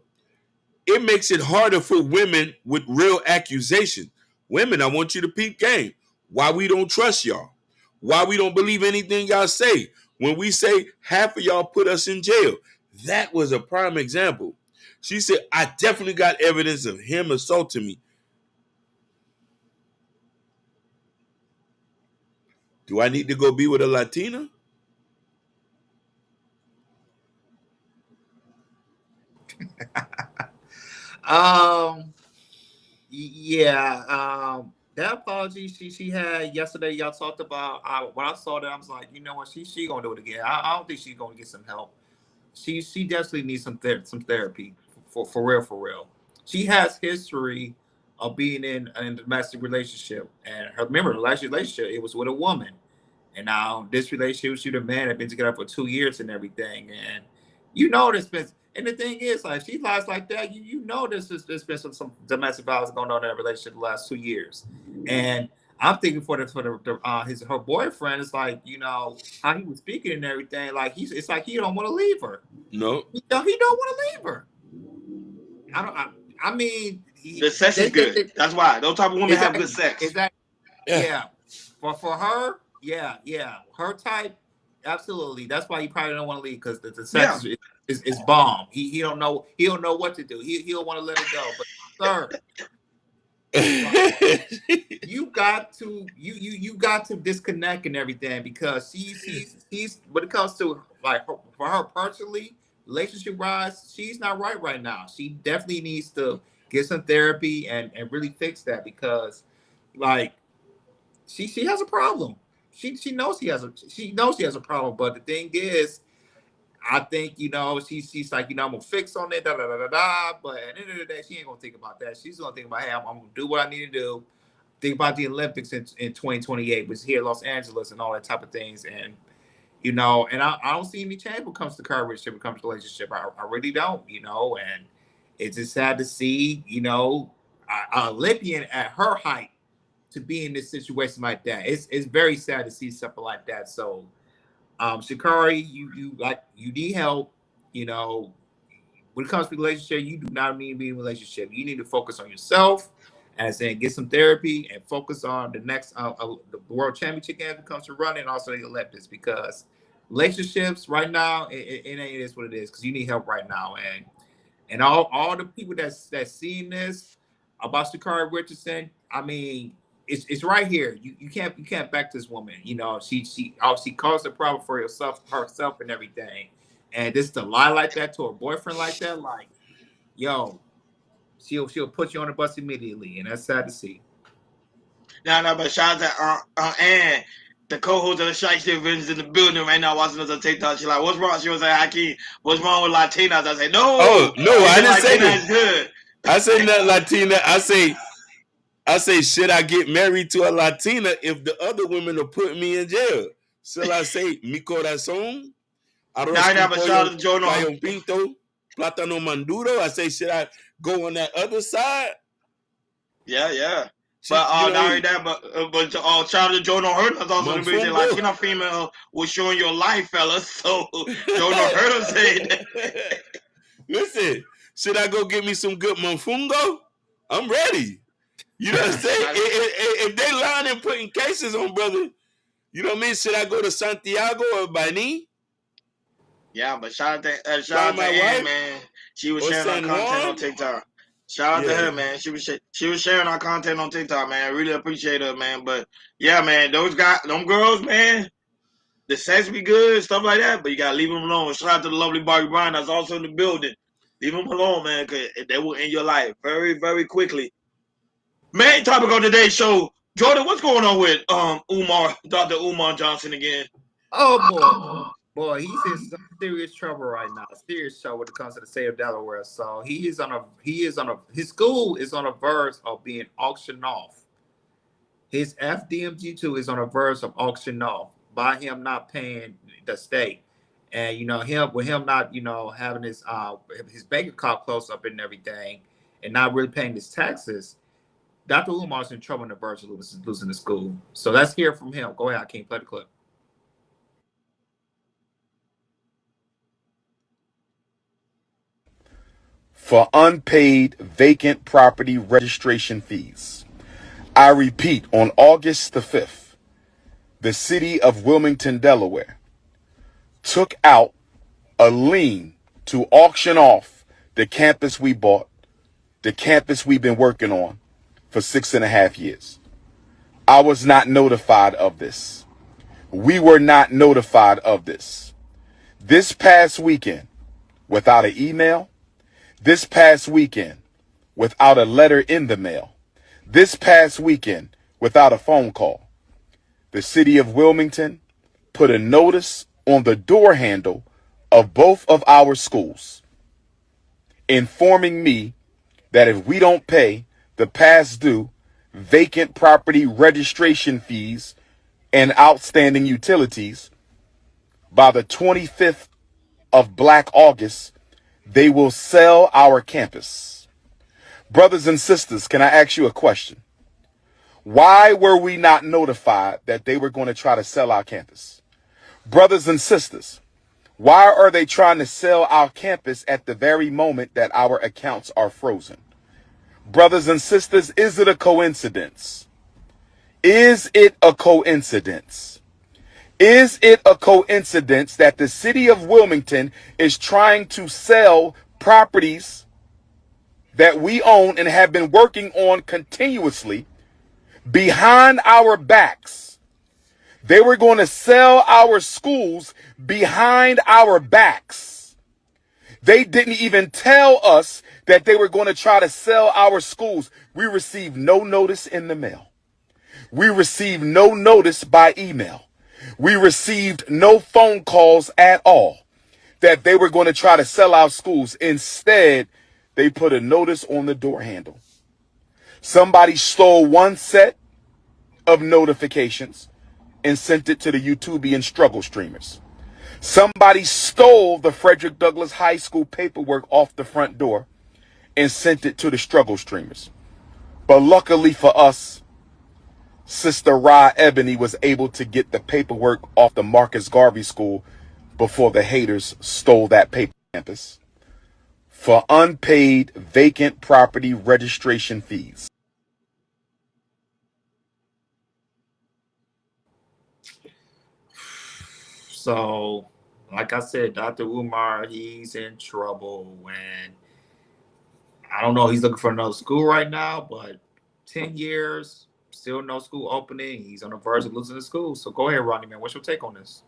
it makes it harder for women with real accusations. Women, I want you to peep game. Why we don't trust y'all? Why we don't believe anything y'all say? When we say half of y'all put us in jail. That was a prime example. She said, I definitely got evidence of him assaulting me. Do I need to go be with a Latina? Yeah. That apology she had yesterday, y'all talked about. When I saw that, I was like, you know what, she gonna do it again. I don't think she's gonna get some help. She definitely needs some therapy for real. She has history of being in a domestic relationship, and remember the last relationship, it was with a woman, and now this relationship she with a man, have been together for 2 years and everything, and you know there's been. And the thing is, like, she lies like that. You know, there's been some domestic violence going on in that relationship the last 2 years, and I'm thinking for her boyfriend, it's like, you know, how he was speaking and everything. Like it's like he don't want to leave her. No, he don't want to leave her. I mean, the sex is good. That's why those type of women have good sex. Exactly. Yeah. For her, yeah, her type, absolutely. That's why he probably don't want to leave, because the sex is bomb. He don't know what to do. He don't want to let it go. But sir, you got to disconnect and everything, because he's when it comes to, like, for her personally, relationship wise, she's not right now. She definitely needs to get some therapy and really fix that, because, like, she has a problem. She knows she has a problem. But the thing is, I think, you know, she's like, you know, I'm gonna fix on it, But at the end of the day, she ain't gonna think about that. She's gonna think about, hey, I'm gonna do what I need to do. Think about the Olympics in 2028, which is here in Los Angeles, and all that type of things. And, you know, and I don't see any change when it comes to courage, when it comes to relationship. I really don't, you know. And it's just sad to see, you know, an Olympian at her height to be in this situation like that. It's very sad to see something like that. So, Sha'Carri, you need help. You know, when it comes to relationship, you do not need to be in a relationship. You need to focus on yourself, and saying, get some therapy and focus on the next the world championship game that comes to running, and also the Olympics, because relationships right now, it is what it is, because you need help right now. And all the people that's seeing this about Sha'Carri Richardson, I mean, it's right here. You can't back this woman. You know, she obviously caused a problem for herself and everything. And just to lie like that to her boyfriend like that, like, yo, she'll put you on the bus immediately, and that's sad to see. No, but shout out to Ann, the co-host of the Shite Shit Visions, in the building right now watching us on TikTok. She's like, what's wrong? She was like, Hakeem, what's wrong with Latinas? I say, no. Oh, no, I didn't say that. Good. I said not Latina. I say, should I get married to a Latina if the other women are putting me in jail? Shall I say, mi corazón? Nah, but shout out to Jono. Pinto? Plátano Maduro. I say, should I go on that other side? Yeah. She, But you not know, only that, but shout out to Joe No Hurt. That's also the big thing. Monfungo. Latina female was showing your life, fellas. So Joe No Hurt said that. Listen, should I go get me some good Monfungo? I'm ready. You know what I'm saying? If they lying and putting cases on, brother, you know what I mean? Should I go to Santiago or Bani? Yeah, but shout out Find to my Ann, wife? man. She was Or sharing our San content on Juan? TikTok. Shout out to Yeah. her, man. She was sharing our content on TikTok, man. I really appreciate her, man. But yeah, man, them girls, man, the sex be good, stuff like that, but you gotta leave them alone. Shout out to the lovely Barbie Brown that's also in the building. Leave them alone, man, because they will end your life very, very quickly. Main topic on today's show, Jordan, what's going on with Dr. Umar Johnson again? Oh boy, he's in some serious trouble right now. Serious trouble when it comes to the state of Delaware. So his school is on a verge of being auctioned off. His FDMG2 is on a verge of auction off by him not paying the state. And him not having his bank account close up and everything, and not really paying his taxes, Dr. Umar's in trouble on the verge of losing the school. So let's hear from him. Go ahead, Hakeem, play the clip. For unpaid vacant property registration fees. I repeat, on August the 5th, the city of Wilmington, Delaware, took out a lien to auction off the campus we bought, the campus we've been working on for 6.5 years. I was not notified of this. We were not notified of this. This past weekend, without an email, this past weekend, without a letter in the mail, this past weekend, without a phone call, the city of Wilmington put a notice on the door handle of both of our schools, informing me that if we don't pay the past due vacant property registration fees and outstanding utilities by the 25th of Black August, they will sell our campus. Brothers and sisters, can I ask you a question? Why were we not notified that they were going to try to sell our campus? Brothers and sisters, why are they trying to sell our campus at the very moment that our accounts are frozen? Brothers and sisters, is it a coincidence? Is it a coincidence? Is it a coincidence that the city of Wilmington is trying to sell properties that we own and have been working on continuously behind our backs? They were going to sell our schools behind our backs. They didn't even tell us that they were going to try to sell our schools. We received no notice in the mail. We received no notice by email. We received no phone calls at all that they were going to try to sell our schools. Instead, they put a notice on the door handle. Somebody stole one set of notifications and sent it to the YouTubian struggle streamers. Somebody stole the Frederick Douglass High School paperwork off the front door and sent it to the struggle streamers. But luckily for us, Sister Ra Ebony was able to get the paperwork off the Marcus Garvey School before the haters stole that paper campus for unpaid vacant property registration fees. So, like I said, Dr. Umar, he's in trouble. And I don't know, he's looking for another school right now, but 10 years, still no school opening. He's on the verge of losing the school. So go ahead, Ronnie, man. What's your take on this?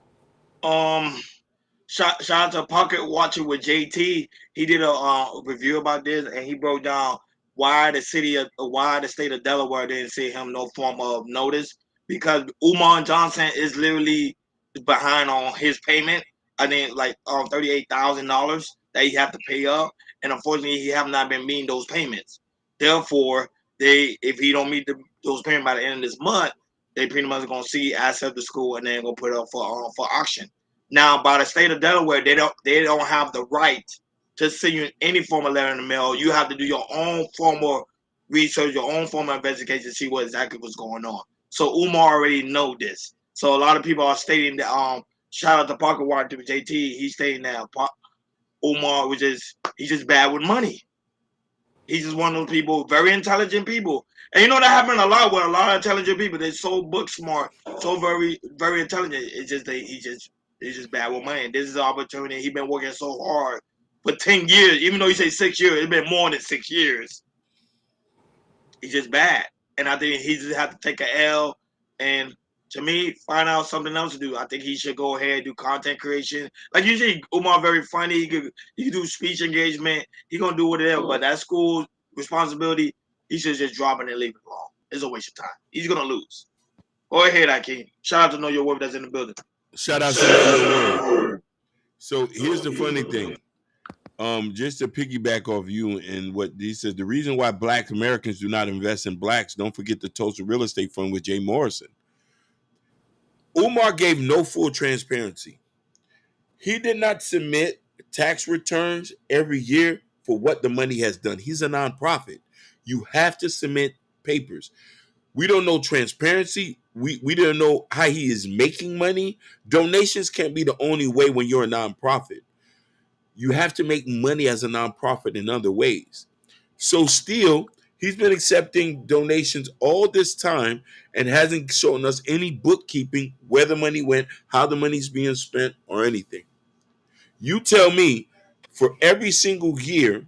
Shout out to Pocket Watching with JT. He did a review about this, and he broke down why the state of Delaware didn't send him no form of notice, because Umar Johnson is literally behind on his payment. I think like $38,000 that he have to pay up, and unfortunately he have not been meeting those payments. Therefore, if he don't meet those payments by the end of this month, they pretty much gonna see access the school and then gonna put it up for auction. Now, by the state of Delaware, they don't have the right to send you any form of letter in the mail. You have to do your own form of research, your own form of investigation to see what exactly was going on. So Umar already know this. So a lot of people are stating that shout out to Parker Washington JT. He's stating that Umar he's just bad with money. He's just one of those people, very intelligent people. And you know that happened a lot with a lot of intelligent people. They're so book smart, so very, very intelligent. It's just he's just bad with money. And this is an opportunity. He's been working so hard for 10 years. Even though you say 6 years, it's been more than 6 years. He's just bad. And I think he just have to take an L and, to me, find out something else to do. I think he should go ahead and do content creation. Like you see, Umar very funny. He could do speech engagement. He gonna do whatever. But that school responsibility, he should just drop it and leave it alone. It's a waste of time. He's gonna lose. Go ahead, Akeem. Shout out to Know Your Worth that's in the building. Shout out to Know Your Worth. So here's the funny thing. Just to piggyback off you and what he says, the reason why Black Americans do not invest in blacks, don't forget the Tulsa Real Estate Fund with Jay Morrison. Umar gave no full transparency. He did not submit tax returns every year for what the money has done. He's a nonprofit. You have to submit papers. We don't know transparency. We don't know how he is making money. Donations can't be the only way when you're a nonprofit. You have to make money as a nonprofit in other ways. So still, he's been accepting donations all this time and hasn't shown us any bookkeeping, where the money went, how the money's being spent, or anything. You tell me, for every single year,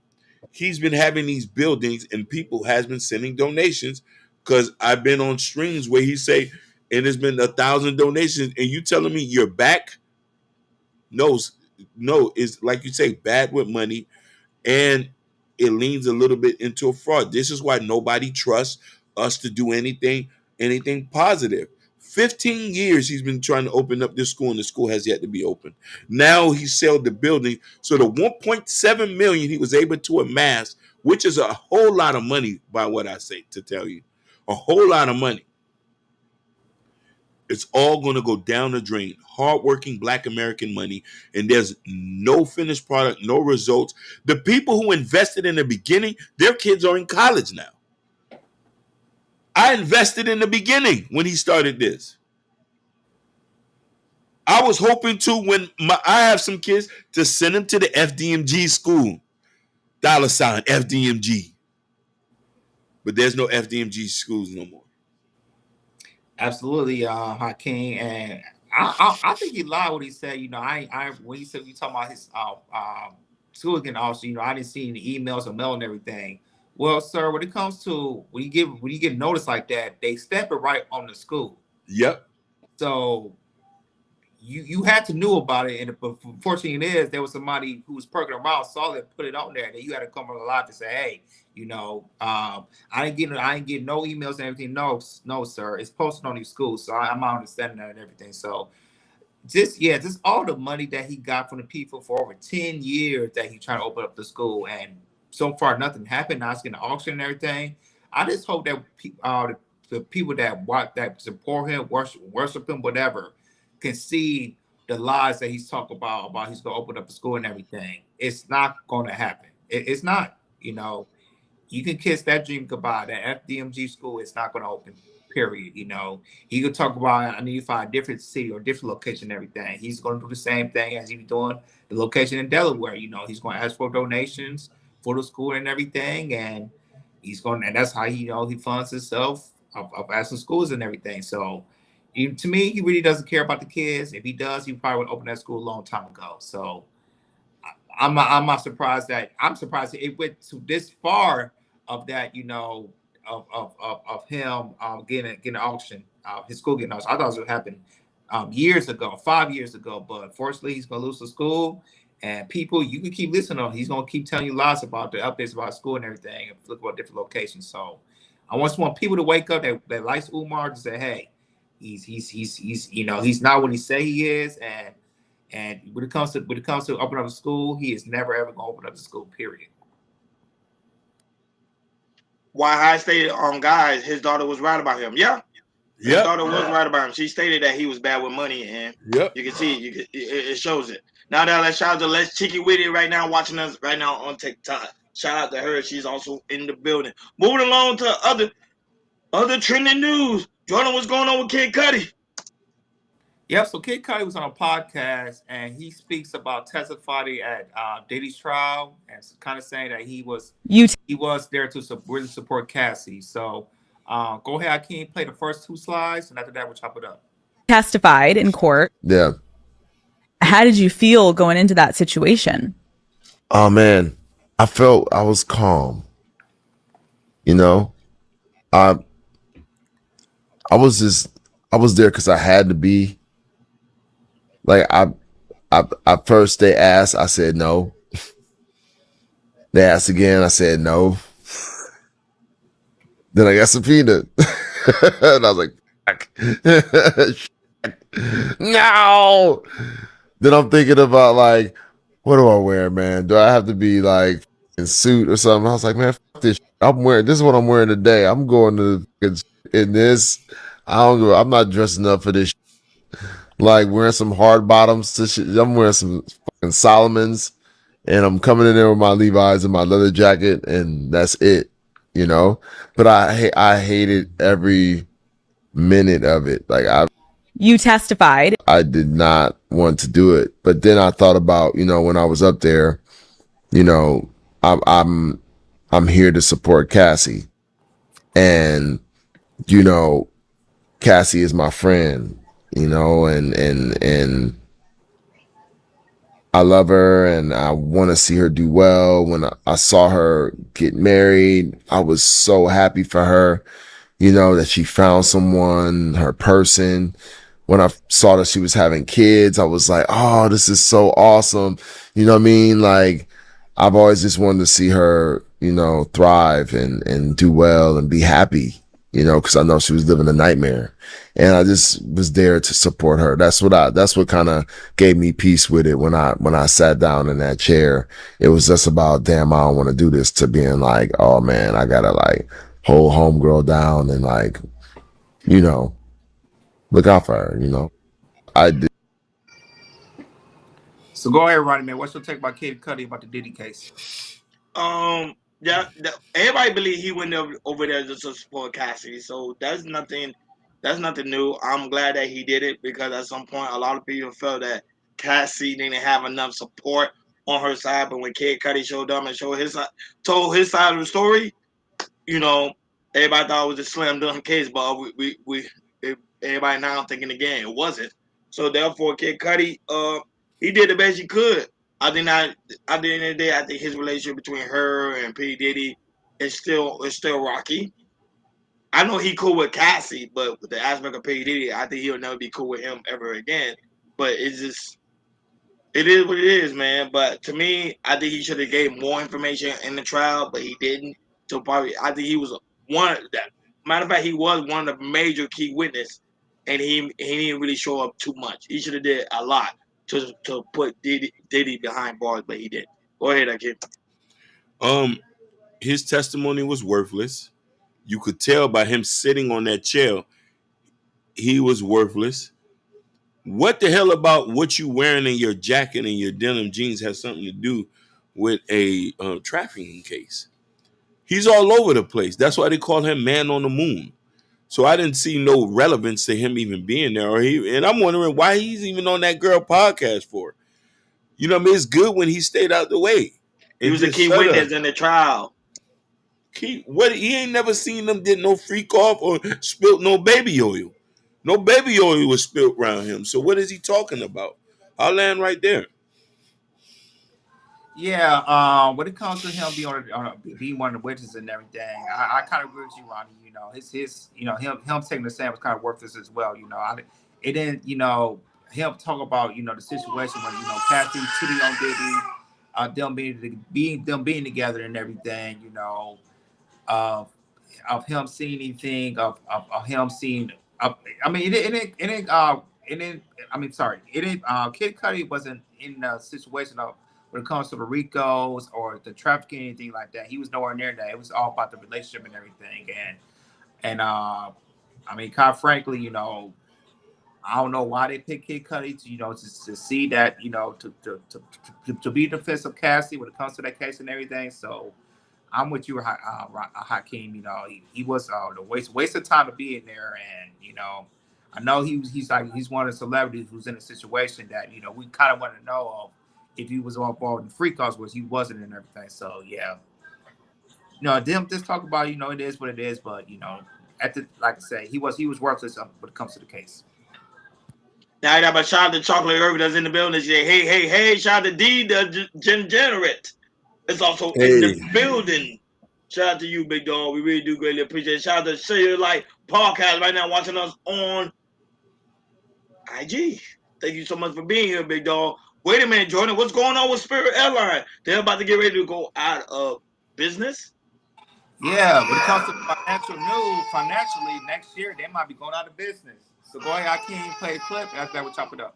he's been having these buildings and people has been sending donations, because I've been on streams where he say, and there's been 1,000 donations, and you telling me you're back? No, it's like you say, bad with money, and it leans a little bit into a fraud. This is why nobody trusts us to do anything positive. 15 years he's been trying to open up this school, and the school has yet to be open. Now he sold the building, so the 1.7 million he was able to amass, which is a whole lot of money, by what I say, to tell you, a whole lot of money. It's all going to go down the drain. Hardworking Black American money, and there's no finished product, no results. The people who invested in the beginning, their kids are in college now. I invested in the beginning when he started this. I was hoping to, when I have some kids, to send them to the FDMG school. $ FDMG. But there's no FDMG schools no more. Absolutely, Hakeem, and I think he lied when he said, you know, when he said you talking about his school getting off, you know, I didn't see any emails or mail and everything. Well, sir, when it comes to when you get notice like that, they step it right on the school. Yep. So you had to know about it, and unfortunately, there was somebody who was perking around, saw it, put it on there, and then you had to come alive to say, hey, you know, I didn't get no emails and everything. No, sir, it's posted on these schools, so I'm understanding that and everything. So just all the money that he got from the people for over 10 years that he tried to open up the school, and so far nothing happened. Now it's getting auction and everything. I just hope that the people that support him, worship him, whatever, can see the lies that he's talking about he's going to open up a school and everything. It's not going to happen. It's not, you know. You can kiss that dream goodbye. That FDMG school is not going to open, period. You know, he could talk about, I need to find a different city or different location and everything. He's going to do the same thing as he's doing the location in Delaware. You know, he's going to ask for donations for the school and everything. And and that's how he funds himself of asking schools and everything. So to me, he really doesn't care about the kids. If he does, he probably would open that school a long time ago. So I'm not surprised I'm surprised it went to this far of that, you know, of him getting auction, his school getting auction. I thought it would happen years ago, 5 years ago, but unfortunately he's gonna lose the school. And people, you can keep listening on. He's gonna keep telling you lies about the updates about school and everything, and look about different locations. So I just want people to wake up that likes Umar to say, hey, he's you know, he's not what he say he is, and when it comes to opening up a school, he is never ever gonna open up the school, period. Why I stated guys, his daughter was right about him. Yeah. His daughter was right about him. She stated that he was bad with money, and you can see it shows it. Now that let's shout out to Les Chicky Witty right now watching us right now on TikTok. Shout out to her. She's also in the building. Moving along to other trending news. Jordan, what's going on with Kid Cudi? Yep, so Kid Cudi was on a podcast and he speaks about testifying at Diddy's trial and kind of saying that he was there to really support Cassie. So go ahead, Akeem, play the first 2 slides, and after that, we'll chop it up. Testified in court. Yeah. How did you feel going into that situation? Oh man, I felt I was calm. You know, I was there because I had to be. Like I first they asked, I said no. They asked again, I said no. Then I got subpoenaed, and I was like, no. Then I'm thinking about like, what do I wear, man? Do I have to be like in suit or something? I was like, man, fuck this. This is what I'm wearing today. I'm going to in this. I'm not dressing up for this. Like wearing some hard bottoms to shit. I'm wearing some fucking Solomons, and I'm coming in there with my Levi's and my leather jacket, and that's it, you know. But I hated every minute of it. Like You testified. I did not want to do it, but then I thought about, you know, when I was up there, you know, I'm here to support Cassie, and you know, Cassie is my friend, you know, and I love her and I want to see her do well. When I saw her get married, I was so happy for her, you know, that she found someone, her person. When I saw that she was having kids, I was like, oh, this is so awesome. You know what I mean? Like, I've always just wanted to see her, you know, thrive and do well and be happy, you know, because I know she was living a nightmare. And I just was there to support her. That's what kind of gave me peace with it when I sat down in that chair. It was just about, damn, I don't want to do this, to being like, oh man, I gotta like hold homegirl down and like, you know, look out for her, you know. I did. So go ahead, Rodney, man. What's your take about Kid Cudi about the Diddy case? Yeah, everybody believe he went over there just to support Cassie. So that's nothing new. I'm glad that he did it because at some point a lot of people felt that Cassie didn't have enough support on her side. But when Kid Cudi showed up and told his side of the story, you know, everybody thought it was a slam dunk case. But everybody now thinking again it wasn't. So therefore, Kid Cudi, he did the best he could. I think at the end of the day, I think his relationship between her and P. Diddy is still rocky. I know he cool with Cassie, but with the aspect of P. Diddy, I think he'll never be cool with him ever again. But it is what it is, man. But to me, I think he should have gave more information in the trial, but he didn't. So probably, I think he was matter of fact, he was one of the major key witnesses, and he didn't really show up too much. He should have did a lot to put Diddy behind bars, but he did. Go ahead, Akeem. His testimony was worthless. You could tell by him sitting on that chair, he was worthless. What the hell about what you wearing in your jacket and your denim jeans has something to do with a trafficking case? He's all over the place. That's why they call him Man on the Moon. So I didn't see no relevance to him even being there. And I'm wondering why he's even on that girl podcast for. You know what I mean? It's good when he stayed out the way. He was a key witness in the trial. He ain't never seen them did no freak off or spilt no baby oil. No baby oil was spilt around him. So what is he talking about? I'll land right there. Yeah, when it comes to him being one of the witnesses and everything, I kind of agree with you, Ronnie. You know, his you know him taking the stand was kind of worthless as well. You know, it didn't, you know, him talk about, you know, the situation when, you know, Kathy cheating on Diddy, them being together and everything. You know, of him seeing anything of him seeing. I mean, Kid Cudi wasn't in a situation of when it comes to the Ricos or the trafficking, anything like that. He was nowhere near that. It was all about the relationship and everything. And I mean, quite frankly, you know, I don't know why they pick Kid Cudi to, you know, to see that, you know, to be defensive Cassie when it comes to that case and everything. So I'm with you, Hakeem. You know, he was the waste of time to be in there, and you know, I know he's one of the celebrities who's in a situation that, you know, we kind of want to know of if he was involved in freak offs, which he wasn't and everything. So yeah, you know, them just talk about, you know, it is what it is, but you know, like I say, he was worthless when it comes to the case. Now I got my shout out to Chocolate Irving that's in the building. She say, hey, shout out to D the Degenerate. It's also in the building. Shout out to you, big dog. We really do greatly appreciate it. Shout out to Say Like Podcast right now watching us on IG. Thank you so much for being here, big dog. Wait a minute, Jordan. What's going on with Spirit Airlines? They're about to get ready to go out of business. Yeah, when it comes to financial news, financially, next year they might be going out of business. So go ahead, I can't play a clip. After that, we'll chop it up.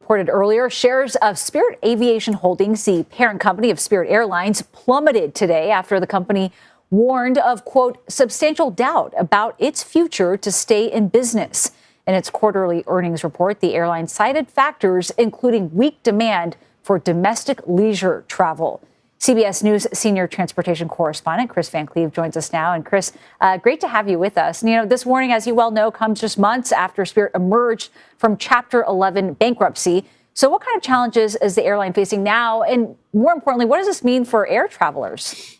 Reported earlier, shares of Spirit Aviation Holdings, the parent company of Spirit Airlines, plummeted today after the company warned of, quote, substantial doubt about its future to stay in business. In its quarterly earnings report, the airline cited factors including weak demand for domestic leisure travel. CBS News senior transportation correspondent Chris Van Cleve joins us now. And Chris, great to have you with us. And, you know, this warning, as you well know, comes just months after Spirit emerged from Chapter 11 bankruptcy. So what kind of challenges is the airline facing now? And more importantly, what does this mean for air travelers?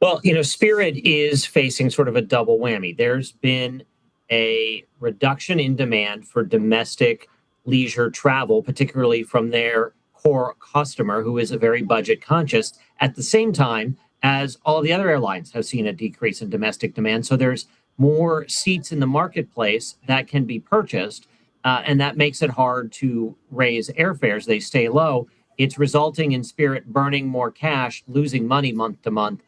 Well, you know, Spirit is facing sort of a double whammy. There's been a reduction in demand for domestic leisure travel, particularly from their core customer, who is a very budget conscious, at the same time as all the other airlines have seen a decrease in domestic demand. So there's more seats in the marketplace that can be purchased, and that makes it hard to raise airfares. They stay low. It's resulting in Spirit burning more cash, losing money month to month.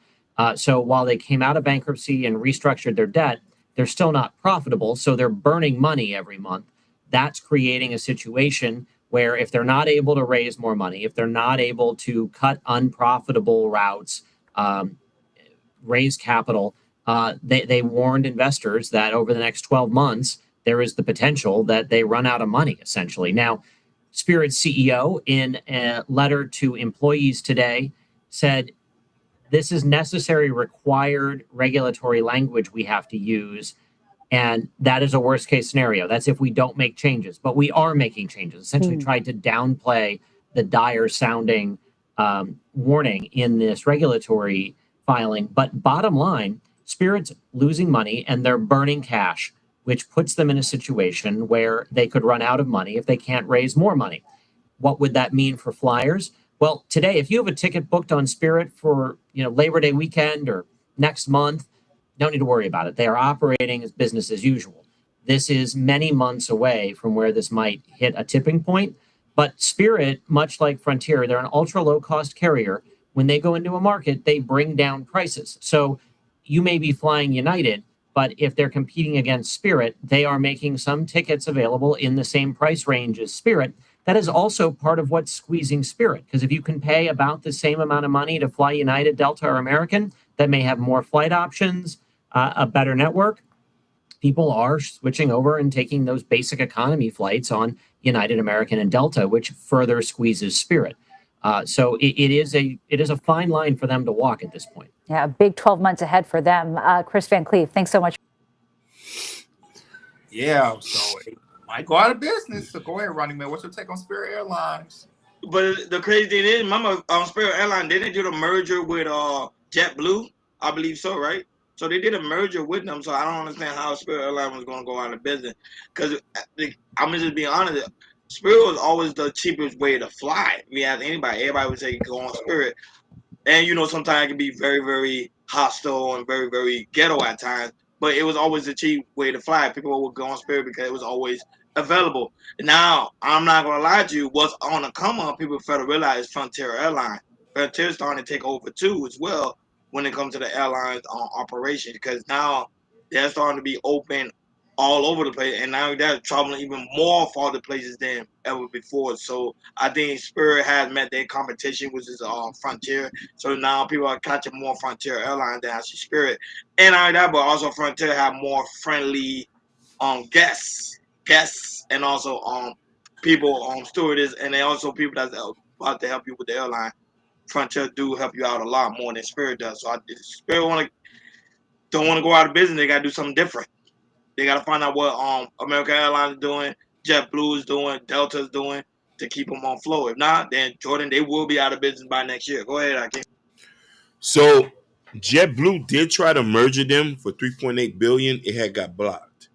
So while they came out of bankruptcy and restructured their debt, they're still not profitable. So they're burning money every month. That's creating a situation where if they're not able to raise more money, if they're not able to cut unprofitable routes, raise capital, they warned investors that over the next 12 months, there is the potential that they run out of money, essentially. Now, Spirit's CEO, in a letter to employees today, said, this is necessary, required regulatory language we have to use. And that is a worst case scenario. That's if we don't make changes. But we are making changes, essentially tried to downplay the dire sounding warning in this regulatory filing. But bottom line, Spirit's losing money and they're burning cash, which puts them in a situation where they could run out of money if they can't raise more money. What would that mean for flyers? Well, today, if you have a ticket booked on Spirit for, you know, Labor Day weekend or next month, don't need to worry about it. They are operating as business as usual. This is many months away from where this might hit a tipping point. But Spirit, much like Frontier, they're an ultra low cost carrier. When they go into a market, they bring down prices. So you may be flying United, but if they're competing against Spirit, they are making some tickets available in the same price range as Spirit. That is also part of what's squeezing Spirit, because if you can pay about the same amount of money to fly United, Delta, or American, that may have more flight options, a better network, people are switching over and taking those basic economy flights on United, American, and Delta, which further squeezes Spirit. So it is a fine line for them to walk at this point. Yeah, a big 12 months ahead for them. Chris Van Cleve, thanks so much. Yeah, so it might go out of business. So go ahead, Running Man. What's your take on Spirit Airlines? But the crazy thing is, remember, Spirit Airlines, they did a merger with JetBlue, I believe so, right? So they did a merger with them. So I don't understand how Spirit Airlines was going to go out of business. Because I'm just being honest, Spirit was always the cheapest way to fly. If you ask anybody, everybody would say go on Spirit. And, you know, sometimes it can be very, very hostile and very, very ghetto at times. But it was always a cheap way to fly. People would go on Spirit because it was always available. Now, I'm not going to lie to you. What's on the come on, people fail to realize Frontier Airlines. Frontier's starting to take over too as well when it comes to the airlines operations, because now they're starting to be open all over the place, and now they're traveling even more farther places than ever before. So I think Spirit has met their competition, which is Frontier. So now people are catching more Frontier airlines than actually Spirit, and not only that, but also Frontier have more friendly guests, and also people stewardess, and they also people that's about to help you with the airline. Frontier do help you out a lot more than Spirit does. So if Spirit don't want to go out of business, they gotta do something different. They gotta find out what American Airlines is doing, JetBlue is doing, Delta is doing to keep them on flow. If not, then Jordan, they will be out of business by next year. Go ahead, Akeem. So JetBlue did try to merge them for $3.8 billion. It had got blocked.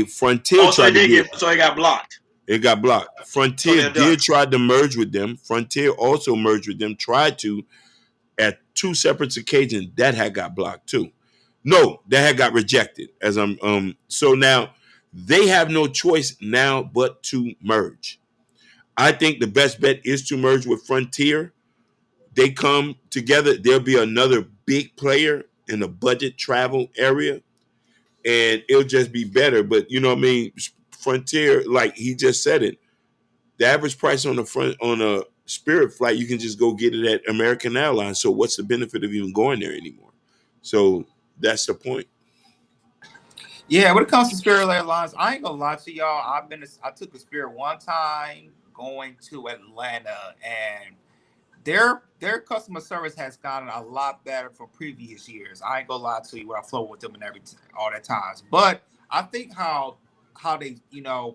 Frontier Also, tried to do it. so it got blocked. It got blocked. So Frontier they're done. did try to merge with them. Frontier also merged with them. Tried to at two separate occasions. That had got blocked too. No, that had got rejected. So now they have no choice now but to merge. I think the best bet is to merge with Frontier. They come together, there'll be another big player in the budget travel area, and it'll just be better. But you know what I mean? Frontier, like he just said it, the average price on a Spirit flight, you can just go get it at American Airlines. So what's the benefit of even going there anymore? So that's the point. Yeah, when it comes to Spirit Airlines, I ain't gonna lie to y'all. I took a Spirit one time going to Atlanta, and their customer service has gotten a lot better from previous years. I ain't gonna lie to you when I flew with them and all that times. But I think how they,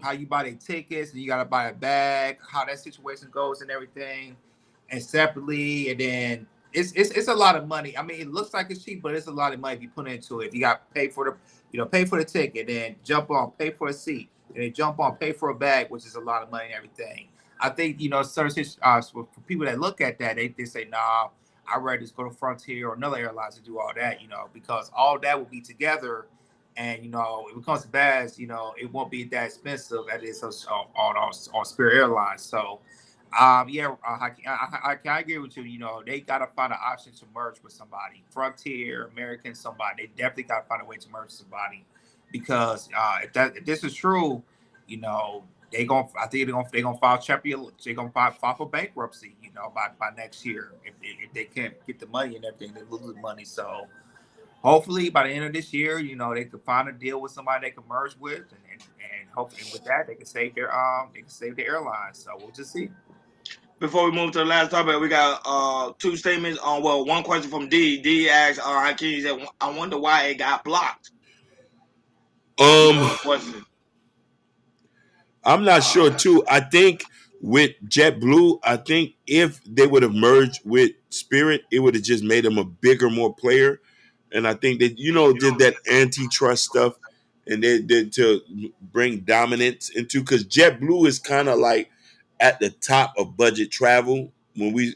how you buy their tickets and you gotta buy a bag, how that situation goes and everything, and separately, and then it's a lot of money. I mean, it looks like it's cheap, but it's a lot of money if you put into it. You got to pay for pay for the ticket, then jump on, pay for a seat, and then jump on, pay for a bag, which is a lot of money and everything. I think, for people that look at that, they say, nah, I'd rather just go to Frontier or another airline to do all that, because all that will be together. And, if it comes to bags, it won't be that expensive as it is on Spirit Airlines. So, I agree with you. They got to find an option to merge with somebody. Frontier, American, somebody. They definitely got to find a way to merge with somebody, because if this is true, I think they're gonna file chapter. They're gonna file for bankruptcy. By next year, if they can't get the money and everything, they lose the money. So hopefully by the end of this year, they could find a deal with somebody they can merge with, and hopefully with that they can save their airlines. So we'll just see. Before we move to the last topic, we got two statements on. Well, one question from D. D asked, Hakeem, he said, "I wonder why it got blocked." Question. I'm not sure too. I think with JetBlue, I think if they would have merged with Spirit, it would have just made them a bigger, more player. And I think that did that antitrust stuff, and they did to bring dominance into, because JetBlue is kind of like at the top of budget travel. When we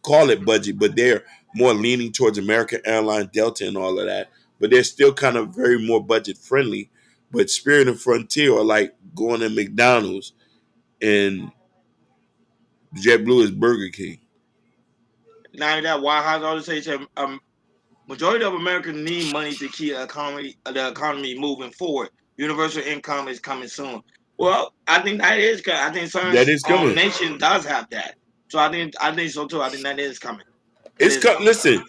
call it budget, but they're more leaning towards American Airlines, Delta, and all of that. But they're still kind of very more budget friendly. But Spirit and Frontier are like going to McDonald's, and JetBlue is Burger King. Now that White House always say, majority of Americans need money to keep the economy moving forward. Universal income is coming soon. Well, I think that is good. I think certain nation does have that. So I think so too. I think that is coming. Listen,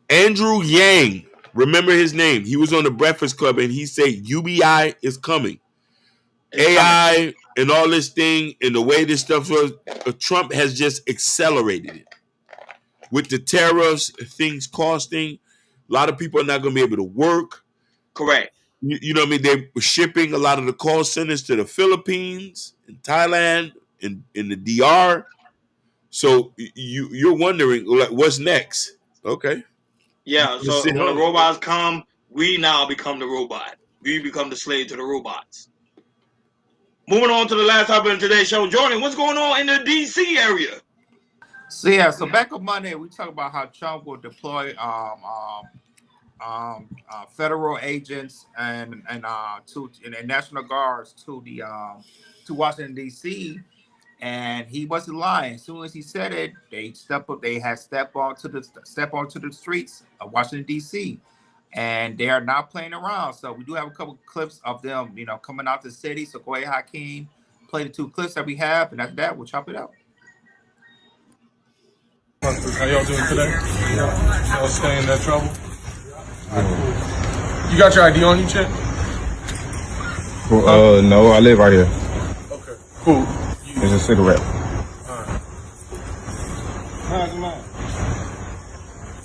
Andrew Yang, remember his name. He was on the Breakfast Club, and he said UBI is coming. AI and all this thing, and the way this stuff was, Trump has just accelerated it. With the tariffs, things costing, a lot of people are not going to be able to work. Correct. You know what I mean? They were shipping a lot of the call centers to the Philippines and Thailand and in the DR. So you're wondering, like, what's next? Okay. Yeah, so when the robots come, we now become the robot. We become the slave to the robots. Moving on to the last topic of today's show. Jordan, what's going on in the D.C. area? So back on Monday, we talk about how Trump will deploy federal agents and National Guards to Washington D.C. And he wasn't lying. As soon as he said it, they stepped onto the streets of Washington D.C. and they are not playing around. So we do have a couple clips of them, coming out the city. So go ahead, Hakeem, play the 2 clips that we have, and after that, we'll chop it out. How y'all doing today? Y'all staying in that trouble? You got your ID on you, Chip? Well, no, I live right here. Okay, cool. It's a cigarette.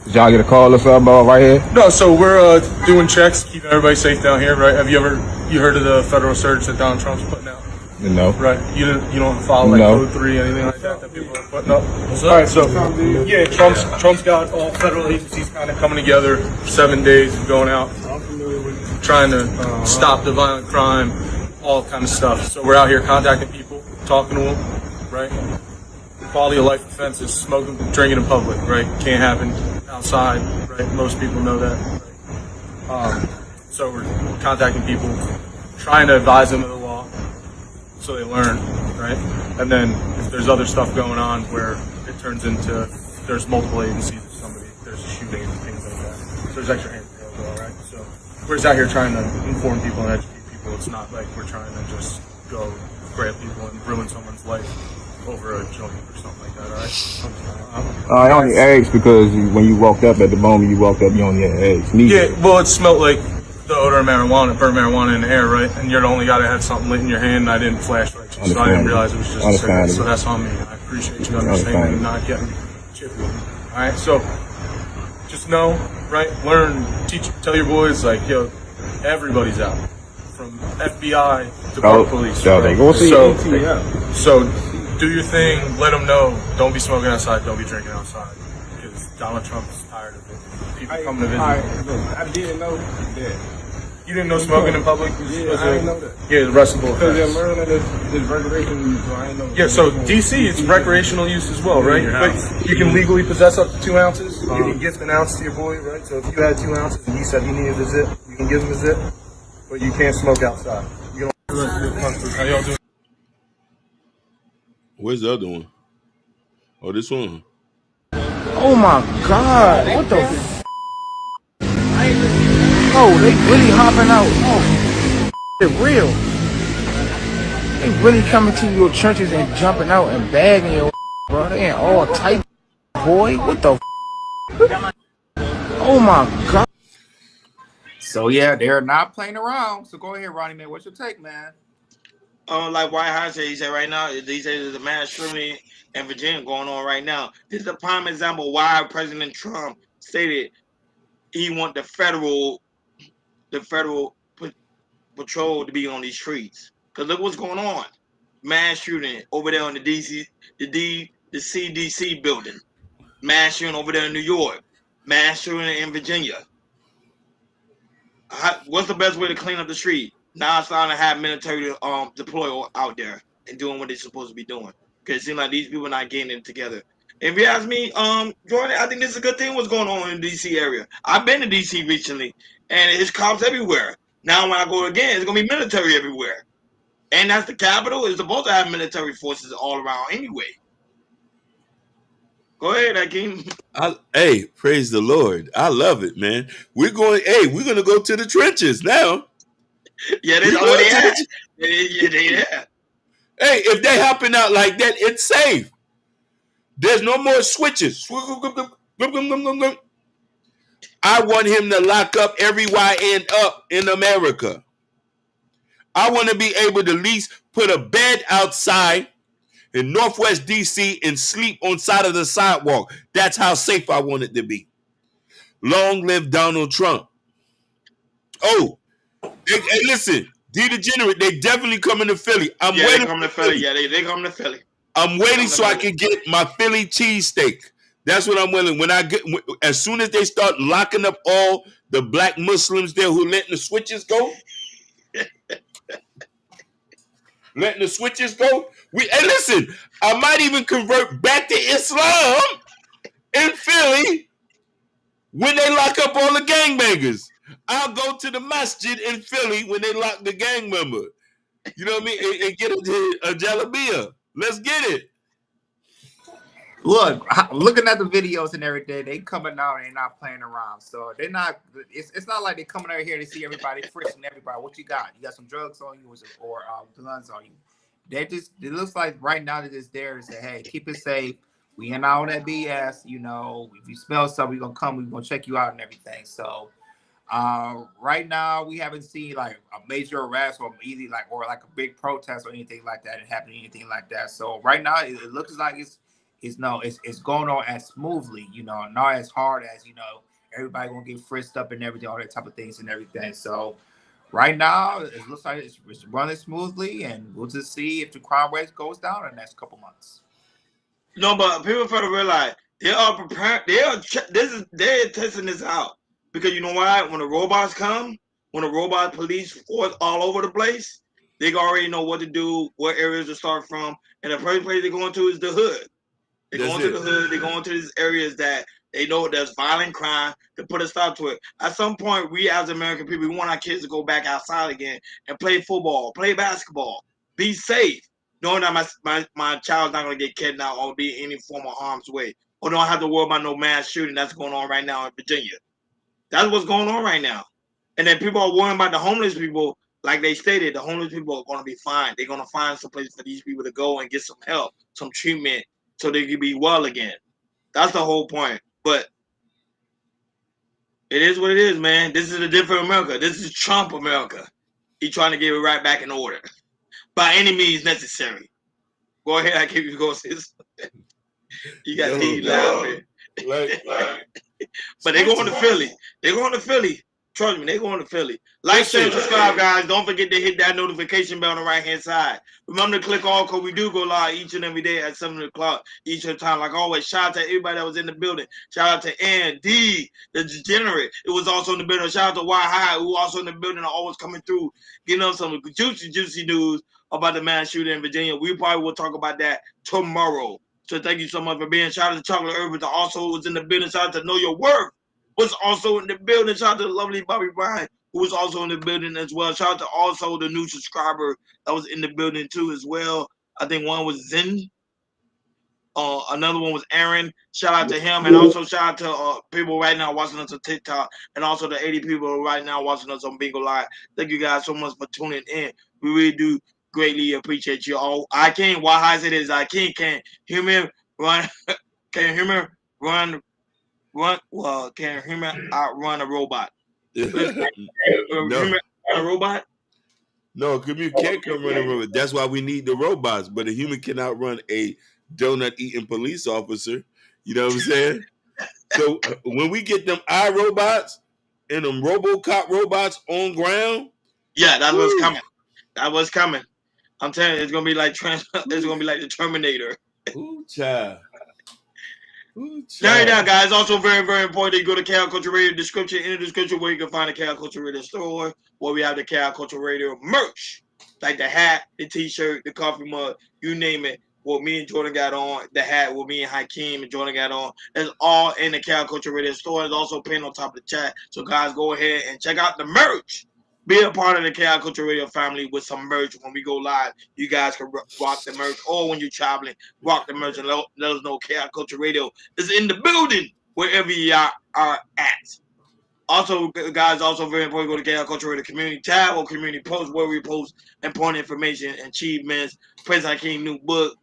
Did y'all get a call or something about right here? No, so we're doing checks, keeping everybody safe down here, right? Have you heard of the federal surge that Donald Trump's putting out? No. Right. You don't follow like Code 3, anything like that people are putting up? All right, so yeah, Trump's got all federal agencies kind of coming together for 7 days and going out, trying to stop the violent crime, all kind of stuff. So we're out here contacting people, talking to them, right? Quality of life offenses, smoking, drinking in public, right? Can't happen outside, right? Most people know that. Right? So we're contacting people, trying to advise them of the law, so they learn, right? And then if there's other stuff going on where it turns into there's multiple agencies of somebody, there's a shooting and things like that. So there's extra hands available, right? So we're just out here trying to inform people and educate people. It's not like we're trying to just go grab people and ruin someone's life over a joint or something like that, all right? I only asked because when you walked up, at the moment you walked up, you only asked me. Yeah, well, it smelled like the odor of marijuana, burnt marijuana in the air, right? And you're the only guy that had something lit in your hand, and I didn't flash right, so I didn't realize it was just a cigarette. So that's on me. I appreciate you understanding and not getting chippy. All right, so just know, right? Learn, teach, tell your boys, like, yo, everybody's out, from FBI to police. Right? So do your thing. Let them know. Don't be smoking outside. Don't be drinking outside, because Donald Trump is tired of it. People coming to visit. I didn't know that. You didn't know smoking in public? Yeah, I didn't know that. Yeah, the arrestable Because offense. in Maryland, it's recreational use, so I didn't know. Yeah, so DC, it's recreational use as well, right? But you can legally possess up to 2 ounces. You can gift an ounce to your boy, right? So if you had 2 ounces and he said he needed a zip, you can give him a zip, but you can't smoke outside. You don't. How y'all doing? Where's the other one? Oh, this one. Oh my God! What the? Oh, they really hopping out. Oh, they're real. They really coming to your churches and jumping out and bagging your bro. They ain't all tight, boy. What the? Oh my God. So yeah, they're not playing around. So go ahead, Ronnie, man. What's your take, man? Like White House said, he said right now, he said there's a mass shooting in Virginia going on right now. This is a prime example why President Trump stated he want the federal patrol to be on these streets. Cause look what's going on. Mass shooting over there on the CDC building. Mass shooting over there in New York. Mass shooting in Virginia. What's the best way to clean up the street? Now it's starting to have military deploy out there and doing what they're supposed to be doing. Because it seems like these people are not getting it together. If you ask me, Jordan, I think this is a good thing what's going on in the DC area. I've been to DC recently, and it's cops everywhere. Now when I go again, it's going to be military everywhere. And that's the capital. It's supposed to have military forces all around anyway. Go ahead, Hakeem. Hey, praise the Lord. I love it, man. We're going to go to the trenches now. Yeah, they are. Yeah, they are. Hey, if they hopping out like that, it's safe. There's no more switches. I want him to lock up every YN up in America. I want to be able to at least put a bed outside in Northwest DC and sleep on side of the sidewalk. That's how safe I want it to be. Long live Donald Trump. Oh, hey, listen, D-Degenerate, they definitely coming to Philly. They coming to Philly. Yeah, they coming to Philly. I'm waiting so I can get my Philly cheesesteak. That's what I'm willing. As soon as they start locking up all the black Muslims there who letting the switches go, hey, listen, I might even convert back to Islam in Philly when they lock up all the gangbangers. I'll go to the masjid in Philly when they lock the gang member. You know what I mean? And get a jalabia. Let's get it. Look, looking at the videos and everything, they coming out and not playing around. So they're not. It's not like they coming out here to see everybody frisking everybody. What you got? You got some drugs on you or guns on you? It looks like right now they're just there to say, hey, keep it safe. We ain't out on that BS. You know, if you smell something, we're gonna come. We're gonna check you out and everything. So. Right now we haven't seen like a major arrest or either like a big protest or anything like that and happening anything like that. So right now it looks like it's going on as smoothly, you know, not as hard as, you know, everybody gonna get frisked up and everything, all that type of things and everything. So right now it looks like it's running smoothly, and we'll just see if the crime rate goes down in the next couple months. No, but people fail to realize they are prepared. They're testing this out because you know why? When the robots come, when the robot police force all over the place, they already know what to do, what areas to start from, and the first place they're going to is the hood. They're going to the hood. They're going to these areas that they know there's violent crime to put a stop to it. At some point, we as American people, we want our kids to go back outside again and play football, play basketball, be safe, knowing that my child's not going to get kidnapped or be in any form of harm's way, or don't have to worry about no mass shooting that's going on right now in Virginia. That's what's going on right now. And then people are worrying about the homeless people. Like they stated, the homeless people are going to be fine. They're going to find some place for these people to go and get some help, some treatment, so they can be well again. That's the whole point. But it is what it is, man. This is a different America. This is Trump America. He's trying to get it right back in order by any means necessary. Go ahead, I keep you going, sis. You got Steve laughing. But they're going to Philly. They're going to Philly. Trust me, they're going to Philly. Like, share, subscribe, guys. Don't forget to hit that notification bell on the right-hand side. Remember to click all, because we do go live each and every day at 7 o'clock each time. Like always, shout out to everybody that was in the building. Shout out to Ann D, the degenerate. It was also in the building. Shout out to Y High, who also in the building, always coming through, getting us some juicy news about the mass shooting in Virginia. We probably will talk about that tomorrow. So thank you so much for being. Shout out to Chocolate Urban, that also was in the building. Shout out to Know Your Worth, was also in the building. Shout out to the lovely Bobby Bryan, who was also in the building as well. Shout out to also the new subscriber that was in the building too as well. I think one was Zen. Another one was Aaron. Shout out to him. And also shout out to people right now watching us on TikTok, and also the 80 people right now watching us on Bingo Live. Thank you guys so much for tuning in. We really do greatly appreciate you all. I can't, why high it is, I can't hear me run, can hear me run, well, can hear me outrun a robot. No. A robot? No, you can't come run a robot. That's why we need the robots. But a human can outrun a donut-eating police officer. You know what I'm saying? So when we get them iRobots and them RoboCop robots on ground, yeah, that was coming. That was coming. I'm telling you, it's gonna be like it's gonna be like the Terminator. Ooh, child. There you go, guys. Also very, very important that you go to Cal Culture Radio description, in the description where you can find the Cal Culture Radio store, where we have the Cal Culture Radio merch, like the hat, the t-shirt, the coffee mug, you name it. What me and Jordan got on, the hat, what me and Hakeem and Jordan got on, it's all in the Cal Culture Radio store. It's also pinned on top of the chat. So guys, go ahead and check out the merch. Be a part of the Cal Culture Radio family with some merch. When we go live, you guys can rock the merch. Or when you're traveling, rock the merch and let us know Cal Culture Radio is in the building wherever you are at. Also, guys, also very important, go to Cal Culture Radio Community tab or Community Post, where we post important information, achievements, President King new book,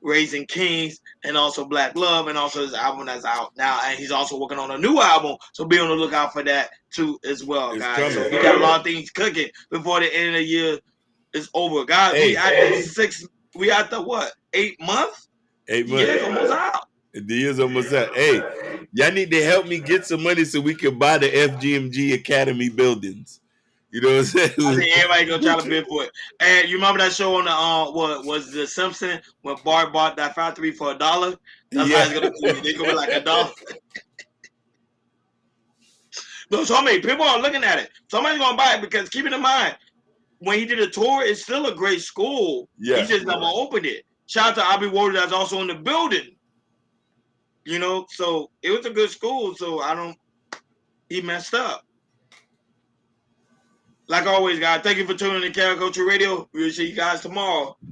Raising Kings, and also Black Love, and also his album that's out now. And he's also working on a new album, so be on the lookout for that too as well, guys. So we got a lot of things cooking before the end of the year is over, guys. We at the what? 8 months? 8 months. Yeah, almost out. The year's almost out. Hey, y'all need to help me get some money so we can buy the FDMG Academy buildings. You know what I'm saying? I think everybody gonna try to bid for it. And you remember that show on the what was the Simpsons when Bart bought that factory for $1? That's how it's gonna be. They're gonna be like $1. No, so many people are looking at it. Somebody's gonna buy it because keep it in mind, when he did a tour, it's still a great school. Yeah. He just never opened it. Shout out to Abby Warder that's also in the building. You know, so it was a good school. So he messed up. Like always, guys, thank you for tuning in to Cal Culture Radio. We'll see you guys tomorrow.